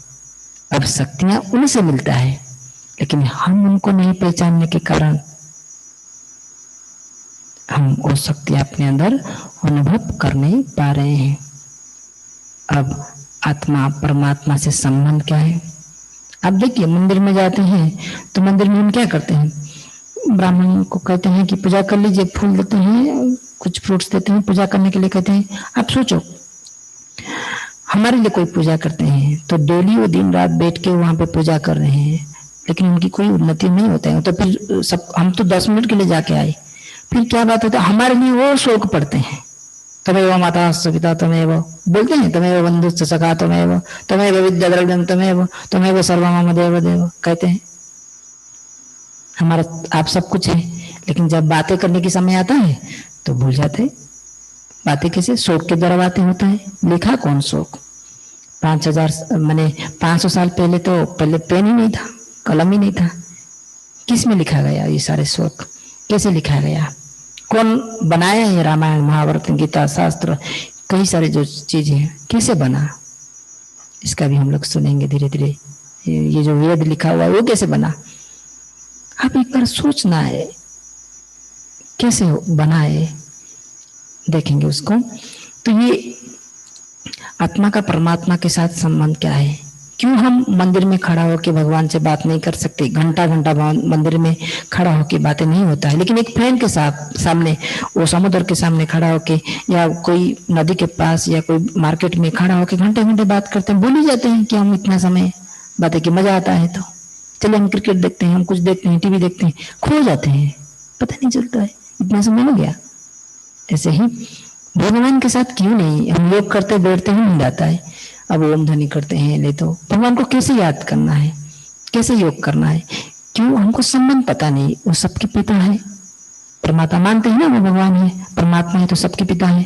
अब शक्तियां उनसे मिलता है लेकिन हम उनको नहीं पहचानने के कारण हम वो शक्तियां अपने अंदर अनुभव कर नहीं पा रहे हैं। अब आत्मा परमात्मा से संबंध क्या है। अब देखिए मंदिर में जाते हैं तो मंदिर में हम क्या करते हैं, ब्राह्मण को कहते हैं कि पूजा कर लीजिए, फूल देते हैं, कुछ फ्रूट्स देते हैं, पूजा करने के लिए कहते हैं। आप सोचो हमारे लिए कोई पूजा करते हैं तो डेली वो दिन रात बैठ के वहां पे पूजा कर रहे हैं लेकिन उनकी कोई उन्नति नहीं होता है। तो फिर सब हम तो 10 मिनट के लिए जाके आए, फिर क्या बात होता है, हमारे लिए वो शोक पड़ते हैं। तमेव माता पिता तमेव बोलते हैं, तमेव बंधुश्च सखा तमेव, तमेव विद्या द्रव्यम तमेव, तमेव सर्वं मम देव देव कहते हैं। हमारा आप सब कुछ है लेकिन जब बातें करने की समय आता है तो भूल जाते हैं। बातें कैसे, शोक के द्वारा बातें होता है। लिखा कौन शोक, 5000 मैंने 500 साल पहले तो पहले पेन ही नहीं था, कलम ही नहीं था। किस में लिखा गया ये सारे शोक, कैसे लिखा गया, कौन बनाया है रामायण महाभारत गीता शास्त्र, कई सारे जो चीजें हैं कैसे बना, इसका भी हम लोग सुनेंगे धीरे धीरे। ये जो वेद लिखा हुआ है वो कैसे बना, आप एक बार सोचना है कैसे बना है, देखेंगे उसको। तो ये आत्मा का परमात्मा के साथ संबंध क्या है। क्यों हम मंदिर में खड़ा होकर भगवान से बात नहीं कर सकते, घंटा घंटा मंदिर में खड़ा होकर बातें नहीं होता है, लेकिन एक फ्रेंड के साथ सामने, वो समुद्र के सामने खड़ा होके या कोई नदी के पास या कोई मार्केट में खड़ा होकर घंटे घंटे बात करते हैं, भूल ही जाते हैं कि हम इतना समय बातें की। मजा आता है तो चलिए हम क्रिकेट देखते हैं, हम कुछ देखते हैं, टीवी देखते हैं, खो जाते हैं, पता नहीं चलता है इतना समय हो गया। ऐसे ही भगवान के साथ क्यों नहीं, हम योग करते बैठते ही नींद आता है, अब ओम ध्वनि करते हैं ले तो भगवान को कैसे याद करना है, कैसे योग करना है, क्यों हमको संबंध पता नहीं। वो सबके पिता है, परमात्मा मानते हैं ना, वो भगवान है, परमात्मा है तो सबके पिता है,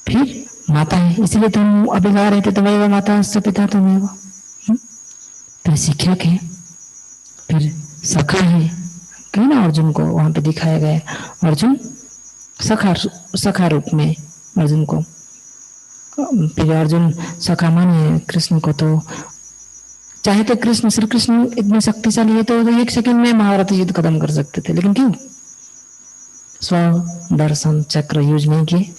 फिर माता है, इसलिए तो हम अभी गा रहे थे तो वही माता से पिता तो मैं वो, फिर शिक्षक है, फिर सखा है, कहीं ना अर्जुन को वहां पे दिखाया गया, अर्जुन सखा रूप में अर्जुन को, फिर अर्जुन सखा माने कृष्ण को। तो चाहे तो कृष्ण, श्री कृष्ण इतने शक्तिशाली है तो 1 सेकंड में महाभारत युद्ध खत्म कर सकते थे, लेकिन क्यों, स्व दर्शन चक्र यूज नहीं किए,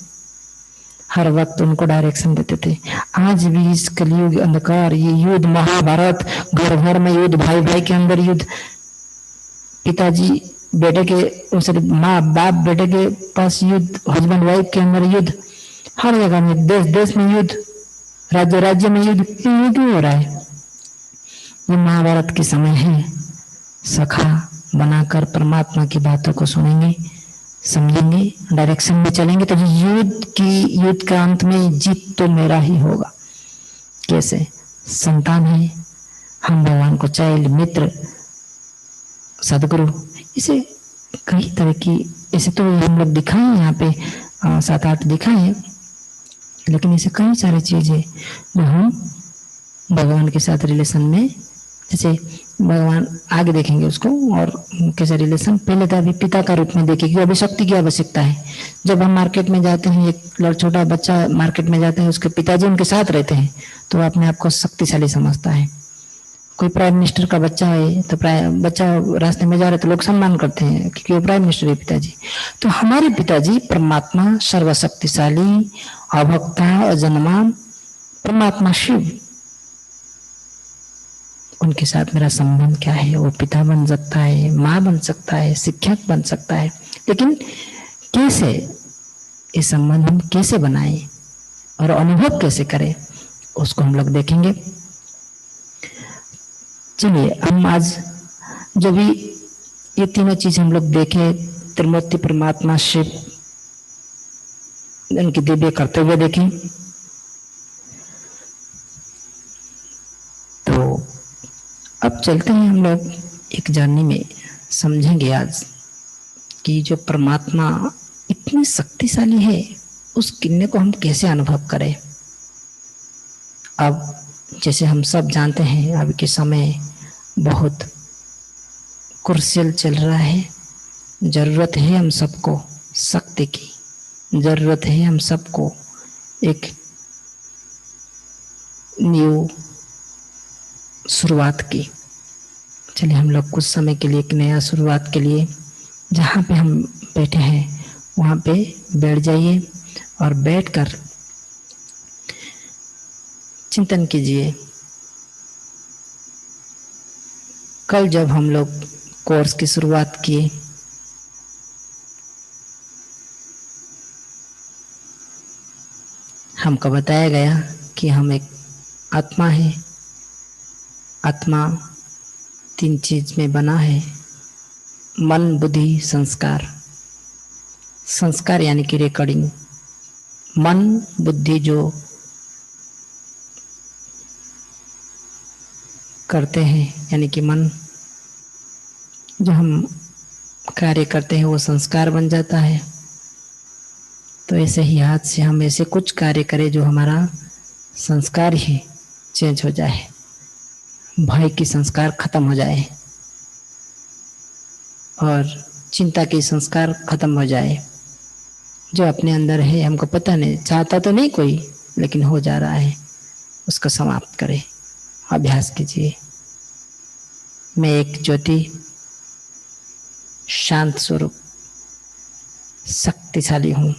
हर वक्त उनको डायरेक्शन देते थे। आज भी इस कलयुग अंधकार, ये युद्ध महाभारत, घर घर में युद्ध, भाई भाई के अंदर युद्ध, पिताजी बेटे के, माँ बाप बेटे के पास युद्ध, हस्बैंड वाइफ के अंदर युद्ध, हर जगह में, देश देश में युद्ध, राज्य राज्य में युद्ध, ये क्यों हो रहा है। ये महाभारत के समय है, सखा बनाकर परमात्मा की बातों को सुनेंगे, समझेंगे, डायरेक्शन में चलेंगे तो युद्ध का अंत में जीत तो मेरा ही होगा। कैसे, संतान है हम, भगवान को चाइल्ड, मित्र, सदगुरु, इसे कई तरह की, इसे तो हम लोग दिखाए यहाँ पे 7-8 दिखाए, लेकिन ऐसे कई सारी चीजें जो हम भगवान के साथ रिलेशन में, जैसे भगवान आगे देखेंगे उसको और कैसे रिलेशन, पहले तो अभी पिता का रूप में देखेंगे, अभी शक्ति की आवश्यकता है। जब हम मार्केट में जाते हैं, एक छोटा बच्चा मार्केट में जाता है, उसके पिताजी उनके साथ रहते हैं तो अपने आप को शक्तिशाली समझता है। कोई प्राइम मिनिस्टर का बच्चा है तो बच्चा रास्ते में जा रहा है तो लोग सम्मान करते हैं क्योंकि वो प्राइम मिनिस्टर है पिताजी। तो हमारे पिताजी परमात्मा, सर्वशक्तिशाली, अभक्ता, अजन्मा परमात्मा शिव, उनके साथ मेरा संबंध क्या है। वो पिता बन सकता है, माँ बन सकता है, शिक्षक बन सकता है, लेकिन कैसे ये संबंध हम कैसे बनाएं और अनुभव कैसे करें, उसको हम लोग देखेंगे। चलिए हम आज जो भी ये तीनों चीज हम लोग देखे, त्रिमूर्ति परमात्मा शिव, उनकी दिव्य कर्तव्य देखें। तो अब चलते हैं हम लोग एक जर्नी में, समझेंगे आज कि जो परमात्मा इतनी शक्तिशाली है, उस किन्ने को हम कैसे अनुभव करें। अब जैसे हम सब जानते हैं, अभी के समय बहुत क्रूशियल चल रहा है। जरूरत है हम सबको शक्ति की, जरूरत है हम सबको एक न्यू शुरुआत की। चलिए हम लोग कुछ समय के लिए एक नया शुरुआत के लिए जहाँ पे हम बैठे हैं वहाँ पे बैठ जाइए और बैठकर चिंतन कीजिए। कल जब हम लोग कोर्स की शुरुआत किए, हमको बताया गया कि हम एक आत्मा है। आत्मा 3 चीज में बना है, मन, बुद्धि, संस्कार। संस्कार यानी कि रिकॉर्डिंग। मन बुद्धि जो करते हैं, यानी कि मन जो हम कार्य करते हैं वो संस्कार बन जाता है। तो ऐसे ही हाथ से हम ऐसे कुछ कार्य करें जो हमारा संस्कार ही चेंज हो जाए, भय की संस्कार खत्म हो जाए और चिंता की संस्कार खत्म हो जाए। जो अपने अंदर है हमको पता नहीं, चाहता तो नहीं कोई, लेकिन हो जा रहा है, उसको समाप्त करें। अभ्यास कीजिए। मैं एक ज्योति, शांत स्वरूप, शक्तिशाली हूँ।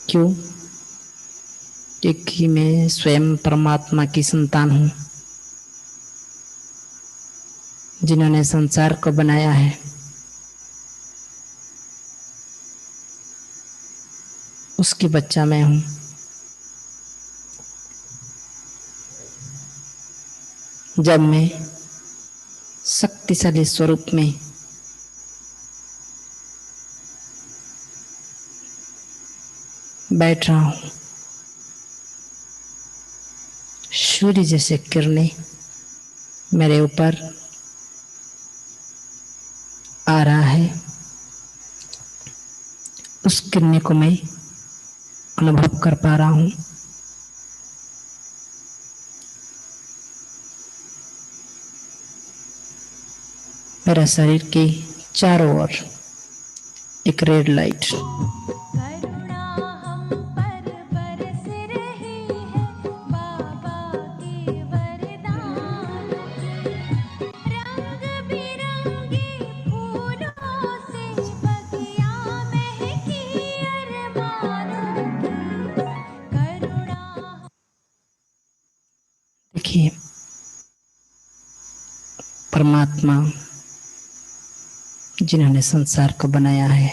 क्यों? क्योंकि मैं स्वयं परमात्मा की संतान हूँ, जिन्होंने संसार को बनाया है। उसकी बच्चा मैं हूँ। जब मैं शक्तिशाली स्वरूप में बैठ रहा हूँ, सूर्य जैसे किरणें मेरे ऊपर आ रहा है, उस किरणें को मैं अनुभव कर पा रहा हूँ। मेरा शरीर के चारों ओर एक रेड लाइट, देखिए परमात्मा जिन्होंने संसार को बनाया है,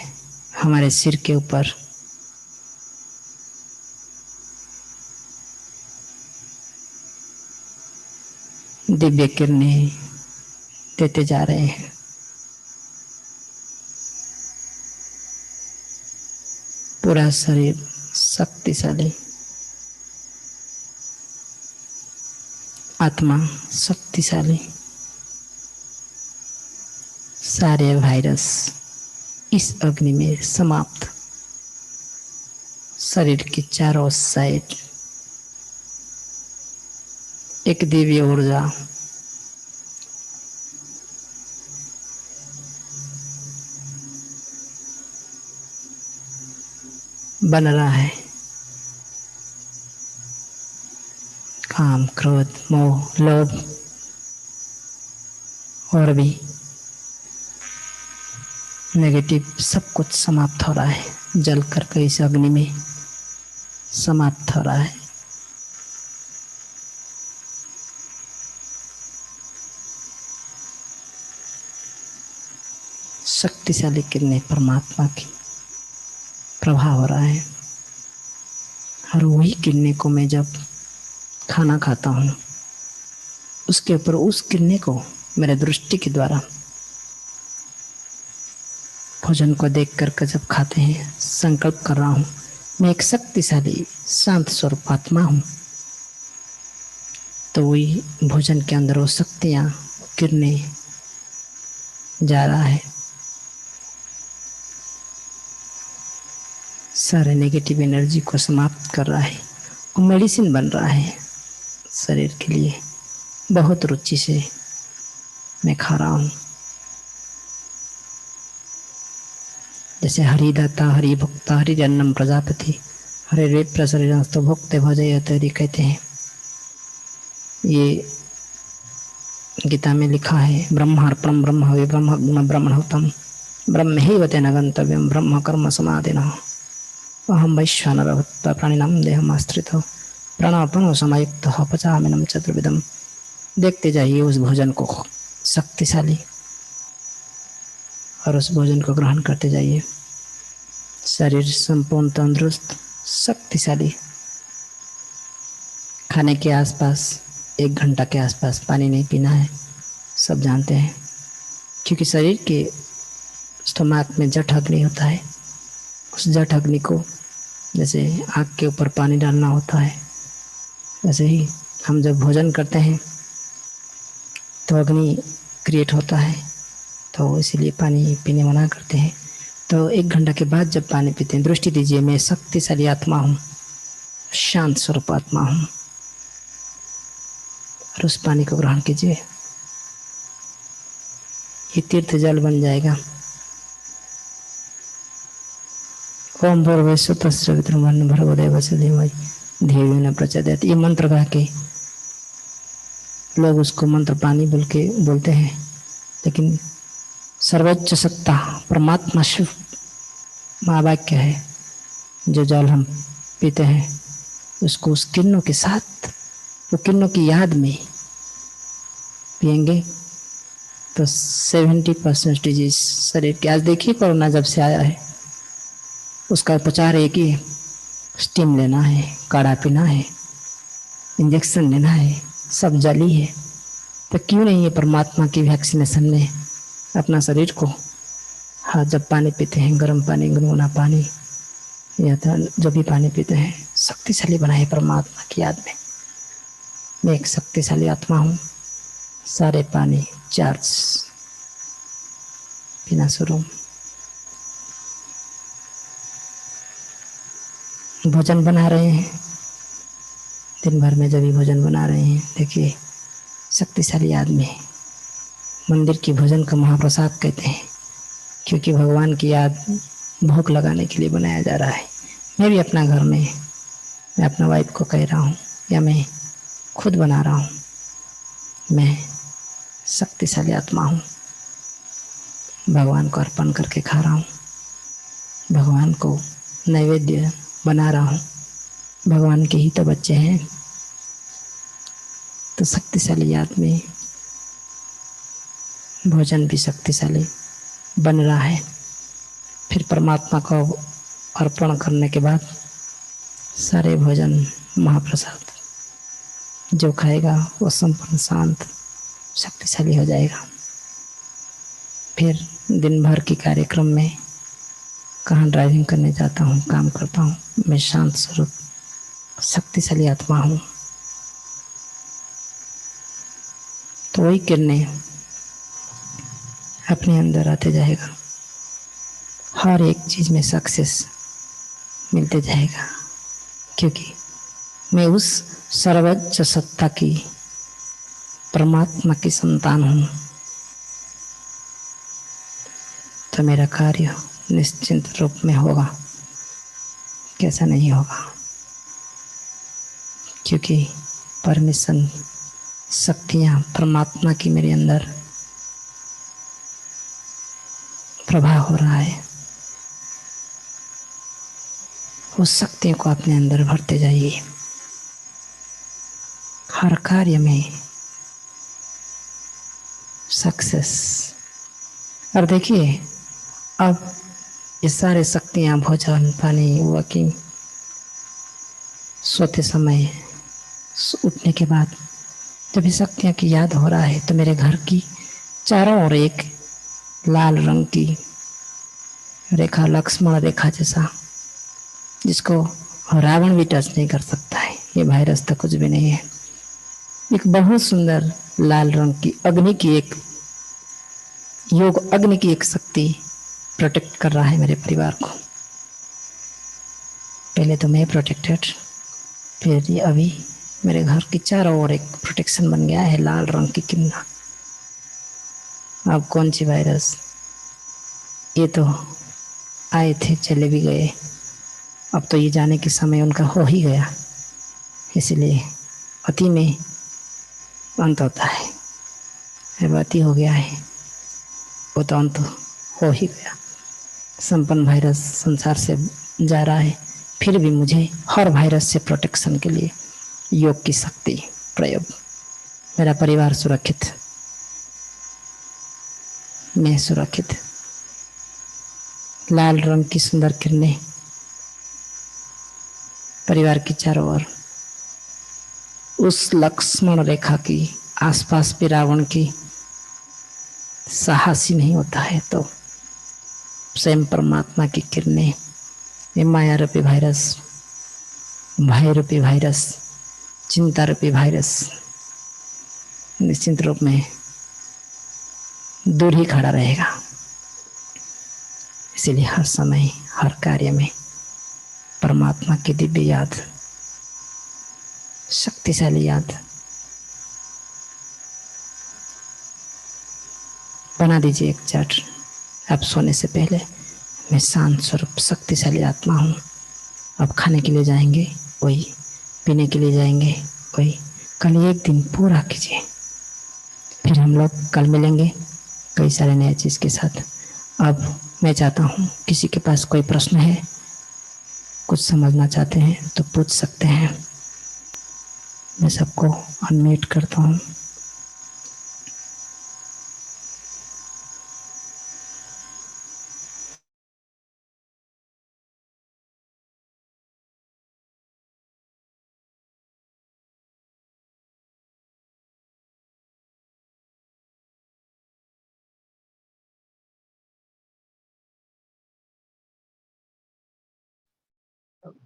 हमारे सिर के ऊपर दिव्य किरणें देते जा रहे हैं। पूरा शरीर शक्तिशाली, आत्मा शक्तिशाली। सारे वायरस इस अग्नि में समाप्त। शरीर के चारों साइड एक दिव्य ऊर्जा बन रहा है। काम, क्रोध, मोह, लोभ और भी नेगेटिव सब कुछ समाप्त हो रहा है, जल करके इस अग्नि में समाप्त हो रहा है। शक्तिशाली किरणें परमात्मा की प्रभाव हो रहा है। और वही किरणें को मैं जब खाना खाता हूँ, उसके ऊपर उस किरणें को मेरे दृष्टि के द्वारा भोजन को देखकर जब खाते हैं, संकल्प कर रहा हूँ मैं एक शक्तिशाली शांत स्वरूप आत्मा हूँ। तो वही भोजन के अंदर वो शक्तियाँ किरणें जा रहा है, सारे नेगेटिव एनर्जी को समाप्त कर रहा है, वो मेडिसिन बन रहा है शरीर के लिए। बहुत रुचि से मैं खा रहा हूँ। जैसे हरिदाता हरि भुक्ता हरि अन्नम प्रजापति हरे रे प्रसरितो भुक्ते भजयते कहते हैं। ये गीता में लिखा है, ब्रह्मार्पणम ब्रह्म हवे ब्रह्म ब्रह्मणोतम ब्रह्म ही वतेन गंतव्यम ब्रह्म कर्म समाधिना अहम वैश्वानर भूत्वा प्राणिनाम देहमाश्रितो प्राणार्पणो समायुक्तः पचामिनं चतुर्विधम्। देखते जाइए उस भोजन को शक्तिशाली, और उस भोजन को ग्रहण करते जाइए। शरीर संपूर्ण तंदुरुस्त शक्तिशाली। खाने के आसपास 1 घंटा के आसपास पानी नहीं पीना है, सब जानते हैं, क्योंकि शरीर के स्टमक में जठ अग्नि होता है। उस जठ अग्नि को जैसे आग के ऊपर पानी डालना होता है, वैसे ही हम जब भोजन करते हैं तो अग्नि क्रिएट होता है, तो इसीलिए पानी पीने मना करते हैं। तो 1 घंटा के बाद जब पानी पीते हैं, दृष्टि दीजिए मैं शक्तिशाली आत्मा हूँ, शांत स्वरूप आत्मा हूँ, और उस पानी को ग्रहण कीजिए। ये तीर्थ जल बन जाएगा। ओम भूर्भुवस्सुतस्सवितुर्वरेण्यं भर्गो देवस्य धीमहि धियो यो न प्रचोदयात्। ये मंत्र गा के लोग उसको मंत्र पानी बोलते हैं, लेकिन सर्वोच्च सत्ता परमात्मा शिव महावाक्य है। जो जल हम पीते हैं उसको उस किरणों के साथ, वो किरणों की याद में पिएंगे तो 70% डिजीज शरीर के, आज देखिए कोरोना जब से आया है उसका उपचार एक ही, स्टीम लेना है, काढ़ा पीना है, इंजेक्शन लेना है, सब जली है। तो क्यों नहीं ये परमात्मा की वैक्सीनेशन ने अपना शरीर को, हाँ जब पानी पीते हैं, गर्म पानी, गुनगुना पानी या जो भी पानी पीते हैं, शक्तिशाली बना है परमात्मा की याद में। मैं एक शक्तिशाली आत्मा हूँ। सारे पानी चार्ज पीना शुरू। भोजन बना रहे हैं, दिन भर में जब भी भोजन बना रहे हैं, देखिए शक्तिशाली आदमी। मंदिर की भोजन का महाप्रसाद कहते हैं, क्योंकि भगवान की याद भूख लगाने के लिए बनाया जा रहा है। मैं भी अपना घर में, मैं अपना वाइफ को कह रहा हूँ या मैं खुद बना रहा हूँ, मैं शक्तिशाली आत्मा हूँ। भगवान को अर्पण करके खा रहा हूँ, भगवान को नैवेद्य बना रहा हूँ। भगवान के ही तो बच्चे हैं। तो शक्तिशाली याद में भोजन भी शक्तिशाली बन रहा है। फिर परमात्मा को अर्पण करने के बाद सारे भोजन महाप्रसाद जो खाएगा वो संपूर्ण शांत शक्तिशाली हो जाएगा। फिर दिन भर के कार्यक्रम में कहाँ ड्राइविंग करने जाता हूँ, काम करता हूँ, मैं शांत स्वरूप शक्तिशाली आत्मा हूँ। तो वही किरणें अपने अंदर आते जाएगा, हर एक चीज़ में सक्सेस मिलते जाएगा, क्योंकि मैं उस सर्वोच्च सत्ता की, परमात्मा की संतान हूँ। तो मेरा कार्य निश्चिंत रूप में होगा, कैसा नहीं होगा, क्योंकि परमिशन शक्तियाँ परमात्मा की मेरे अंदर प्रभाव हो रहा है। उस शक्तियों को अपने अंदर भरते जाइए, हर कार्य में सक्सेस। और देखिए अब ये सारे शक्तियाँ, भोजन, पानी, वॉकिंग, सोते समय, उठने के बाद जब ये शक्तियाँ की याद हो रहा है, तो मेरे घर की चारों ओर एक लाल रंग की रेखा लक्ष्मण रेखा जैसा, जिसको रावण भी टच नहीं कर सकता है। ये वायरस तो कुछ भी नहीं है। एक बहुत सुंदर लाल रंग की अग्नि की एक योग, अग्नि की एक शक्ति प्रोटेक्ट कर रहा है मेरे परिवार को। पहले तो मैं प्रोटेक्टेड, फिर ये अभी मेरे घर की चारों ओर एक प्रोटेक्शन बन गया है लाल रंग की किरण। अब कौन सी वायरस, ये तो आए थे चले भी गए, अब तो ये जाने के समय उनका हो ही गया। इसलिए अति में अंत होता है, अब अति हो गया है वो तो अंत हो ही गया। संपन्न वायरस संसार से जा रहा है, फिर भी मुझे हर वायरस से प्रोटेक्शन के लिए योग की शक्ति प्रयोग। मेरा परिवार सुरक्षित, मैं सुरक्षित। लाल रंग की सुंदर किरणें परिवार की चारों ओर, उस लक्ष्मण रेखा की आसपास भी रावण की साहसी नहीं होता है, तो स्वयं परमात्मा की किरणें, ये माया रूपी वायरस, भय रूपी वायरस, चिंता रूपी वायरस निश्चित रूप में दूर ही खड़ा रहेगा। इसीलिए हर समय हर कार्य में परमात्मा की दिव्य याद, शक्तिशाली याद बना दीजिए एक चार्ट। आप सोने से पहले, मैं शांत स्वरूप शक्तिशाली आत्मा हूँ। अब खाने के लिए जाएंगे वही, पीने के लिए जाएंगे वही, कल एक दिन पूरा कीजिए, फिर हम लोग कल मिलेंगे कई सारे नए चीज़ के साथ। अब मैं चाहता हूँ किसी के पास कोई प्रश्न है, कुछ समझना चाहते हैं तो पूछ सकते हैं। मैं सबको अनम्यूट करता हूँ।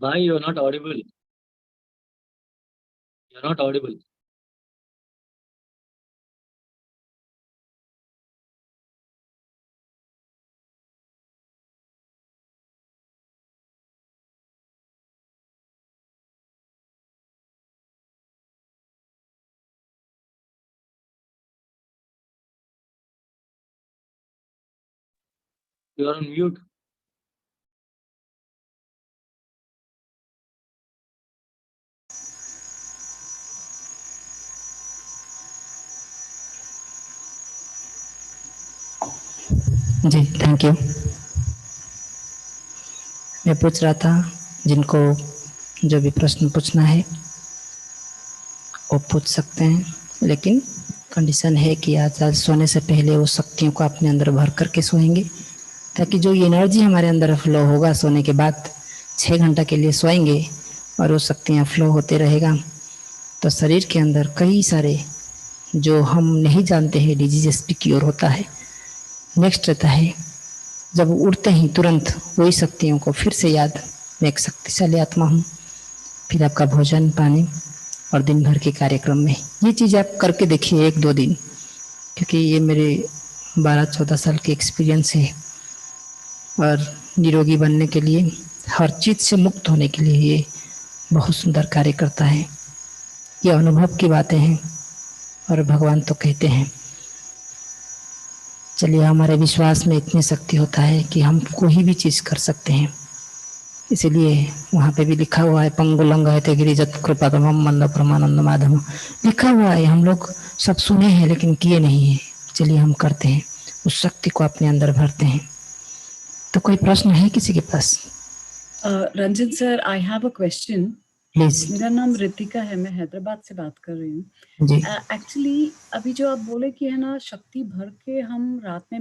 Bhai, you're not audible. You're not audible. You're on mute. जी थैंक यू। मैं पूछ रहा था, जिनको जो भी प्रश्न पूछना है वो पूछ सकते हैं, लेकिन कंडीशन है कि आज सोने से पहले वो शक्तियों को अपने अंदर भर करके सोएंगे, ताकि जो एनर्जी हमारे अंदर फ्लो होगा सोने के बाद 6 घंटा के लिए सोएंगे और वो शक्तियाँ फ्लो होते रहेगा, तो शरीर के अंदर कई सारे जो हम नहीं जानते हैं डिजीजेस भी क्योर होता है। नेक्स्ट रहता है जब उठते ही तुरंत वही शक्तियों को फिर से याद, मैं एक शक्तिशाली आत्मा हूँ। फिर आपका भोजन पानी और दिन भर के कार्यक्रम में ये चीज़ आप करके देखिए 1-2 दिन, क्योंकि ये मेरे 12-14 साल के एक्सपीरियंस है। और निरोगी बनने के लिए, हर चीज़ से मुक्त होने के लिए ये बहुत सुंदर कार्य करता है। ये अनुभव की बातें हैं और भगवान तो कहते हैं। चलिए, हमारे विश्वास में इतनी शक्ति होता है कि हम कोई भी चीज़ कर सकते हैं। इसीलिए वहाँ पे भी लिखा हुआ है, पंगुलंग है ते गिरिजत कृपातमम मंद परमानंद माधव, लिखा हुआ है। हम लोग सब सुने हैं लेकिन किए नहीं है। चलिए हम करते हैं, उस शक्ति को अपने अंदर भरते हैं। तो कोई प्रश्न है किसी के पास? Ranjan sir, I have a question please. मेरा नाम रितिका है, मैं हैदराबाद से बात कर रही हूँ जी। एक्चुअली अभी जो आप बोले कि है ना शक्ति भर के हम रात में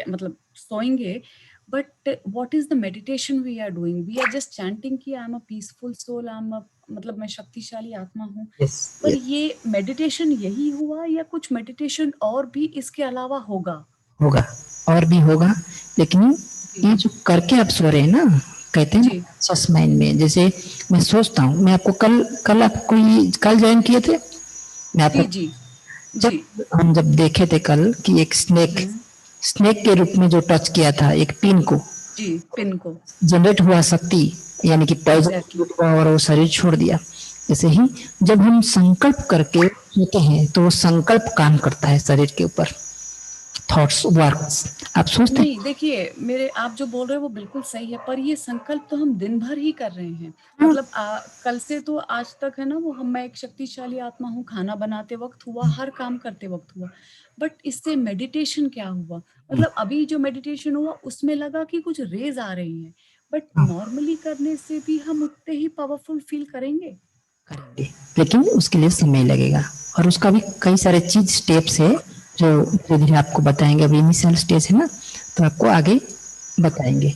मतलब सोएंगे, but what is the meditation we are doing? We are just chanting कि I am a peaceful soul, I am मतलब मैं शक्तिशाली आत्मा हूँ। पर ये मेडिटेशन यही हुआ या कुछ मेडिटेशन और भी इसके अलावा होगा? होगा, और भी होगा, लेकिन ये जो करके आप सो रहे हैं ना, कहते हैं जी ना माइंड में, जैसे मैं सोचता हूँ, मैं आपको कल कल आपको कल ज्वाइन किए थे, मैं आपको जी जी जी। जब हम जब देखे थे कल कि एक स्नेक हम्म। स्नेक के रूप में जो टच किया था एक पिन को, जी, पिन को। जनरेट हुआ शक्ति, यानी कि एग्जैक्टली। पॉइजन और वो शरीर छोड़ दिया। जैसे ही जब हम संकल्प करके सोते हैं तो वो संकल्प काम करता है शरीर के ऊपर, थॉट्स वर्क्स, आप सोचते हैं। नहीं, देखिए, मेरे आप जो बोल रहे हो वो बिल्कुल सही है, पर ये संकल्प तो हम दिन भर ही कर रहे हैं। मतलब कल से तो आज तक है ना, वो मैं एक शक्तिशाली आत्मा हूँ, खाना बनाते वक्त हुआ, हर काम करते वक्त हुआ। बट इससे मेडिटेशन क्या हुआ? मतलब अभी जो मेडिटेशन हुआ उसमें लगा कि कुछ रेज आ रही हैं, बट नॉर्मली करने से भी हम उतने ही पावरफुल फील करेंगे। करेंगे, लेकिन उसके लिए समय लगेगा, और उसका भी कई सारे चीज स्टेप्स है जो धीरे धीरे आपको बताएंगे। अभी इनिशियल स्टेज है ना, तो आपको आगे बताएंगे,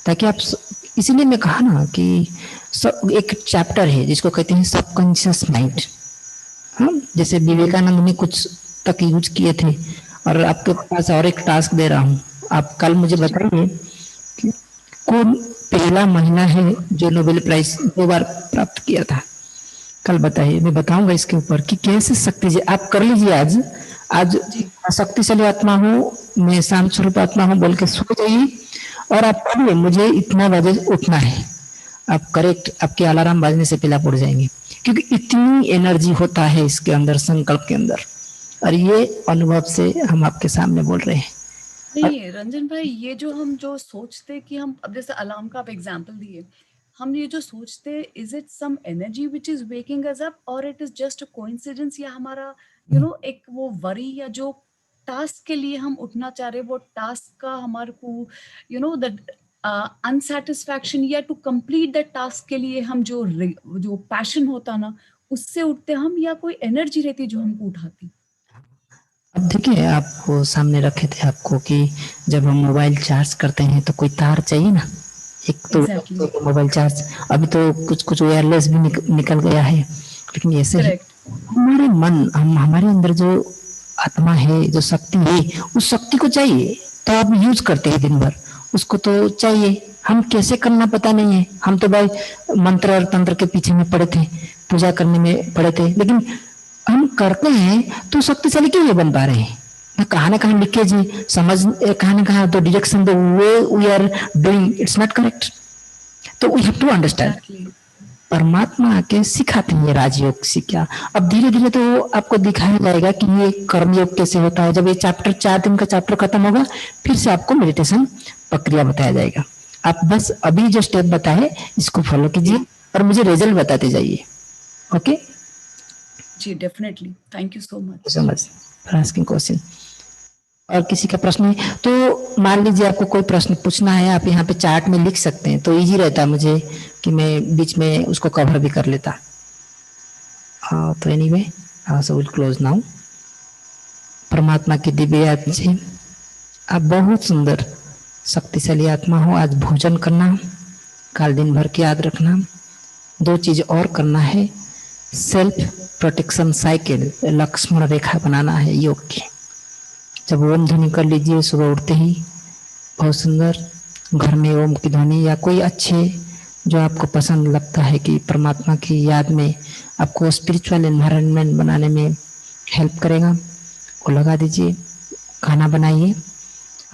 ताकि आप इसीलिए मैं कहा ना कि एक चैप्टर है जिसको कहते हैं सबकॉन्शियस माइंड। हाँ, जैसे विवेकानंद ने कुछ तक यूज किए थे, और आपके पास और एक टास्क दे रहा हूँ। आप कल मुझे बताइए कि कौन पहला महिला है जो नोबेल प्राइज 2 बार प्राप्त किया था। कल बताइए, मैं बताऊंगा इसके ऊपर कि कैसे शक्ति जी आप कर लीजिए। आज आज जी शक्तिशाली आत्मा हूँ, मैं शांत स्वरूप आत्मा हूँ बोल के सो जाइए, और आप पढ़िए मुझे इतना बजे उठना है। आप करेक्ट, आपके अलार्म बजने से पहले आप उठ जाएंगे, क्योंकि इतनी एनर्जी होता है इसके अंदर, संकल्प के अंदर, और ये अनुभव से हम आपके सामने बोल रहे हैं। नहीं रंजन भाई, ये जो हम जो सोचते कि हम, अब जैसे अलार्म का आप एग्जांपल दिए, हम ये जो सोचते, is it some energy which is waking us up, और it is just a coincidence, या हमारा एक वो वरी, या जो टास्क के लिए हम उठना चाह रहे, वो टास्क का हमारे को द अनसेटिस्फैक्शन, या टू कंप्लीट द टास्क के लिए हम जो पैशन होता ना, उससे उठते हम, या कोई एनर्जी रहती जो हमको उठाती। अब देखिए, आपको सामने रखे थे आपको कि जब हम मोबाइल चार्ज करते हैं तो कोई तार चाहिए ना, एक तो एग्जैक्टली। मोबाइल चार्ज, अभी तो कुछ कुछ वायरलेस भी निकल गया है, लेकिन ऐसे ही करेक्ट। हमारे मन, हम हमारे अंदर जो आत्मा है, जो शक्ति है, उस शक्ति को चाहिए, तो आप यूज करते हैं दिन भर, उसको तो चाहिए। हम कैसे करना पता नहीं है, हम तो भाई मंत्र और तंत्र के पीछे में पड़े थे, पूजा करने में पड़े थे, लेकिन हम करते हैं तो शक्तिशाली क्यों नहीं बन पा रहे हैं। कहाँ ना कहाँ लिखे जी, समझ कहाँ ना कहाँ तो direction the way we are doing it's not correct. तो we have to understand, exactly. परमात्मा आके सिखाते हैं राजयोग सीखा। अब धीरे धीरे तो आपको दिखाया जाएगा कि ये कर्मयोग कैसे होता है। जब ये चैप्टर 4 दिन का चैप्टर खत्म होगा, फिर से आपको मेडिटेशन प्रक्रिया बताया जाएगा। आप बस अभी जो स्टेप बताए इसको फॉलो कीजिए, और मुझे रिजल्ट बताते जाइए। ओके, जी definitely, thank you so much. So much for asking question. और किसी का प्रश्न है तो मान लीजिए आपको कोई प्रश्न पूछना है, आप यहाँ पे चार्ट में लिख सकते हैं, तो इजी रहता है मुझे कि मैं बीच में उसको कवर भी कर लेता। तो anyway, so will close now. परमात्मा की दिव्य याद से आप बहुत सुंदर शक्तिशाली आत्मा हो। आज भोजन करना, कल दिन भर की याद रखना, 2 चीज और करना है, सेल्फ प्रोटेक्शन साइकिल, लक्ष्मण रेखा बनाना है योग की। जब ओम ध्वनि कर लीजिए सुबह उठते ही, बहुत सुंदर, घर में ओम की ध्वनि या कोई अच्छे जो आपको पसंद लगता है कि परमात्मा की याद में आपको स्पिरिचुअल एनवायरनमेंट बनाने में हेल्प करेगा, वो लगा दीजिए। खाना बनाइए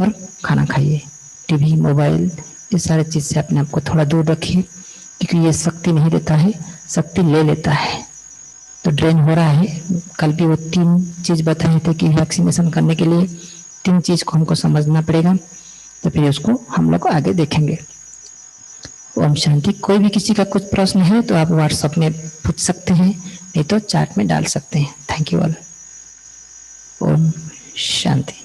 और खाना खाइए। टीवी, मोबाइल, ये सारे चीज़ से अपने आप को थोड़ा दूर रखिए, क्योंकि ये शक्ति नहीं देता है, शक्ति ले लेता है। तो ड्रेन हो रहा है। कल भी वो 3 चीज़ बताए थे कि वैक्सीनेशन करने के लिए 3 चीज़ को हमको समझना पड़ेगा, तो फिर उसको हम लोग आगे देखेंगे। ओम शांति। कोई भी किसी का कुछ प्रश्न है तो आप व्हाट्सएप में पूछ सकते हैं, नहीं तो चैट में डाल सकते हैं। Thank you all. ओम शांति।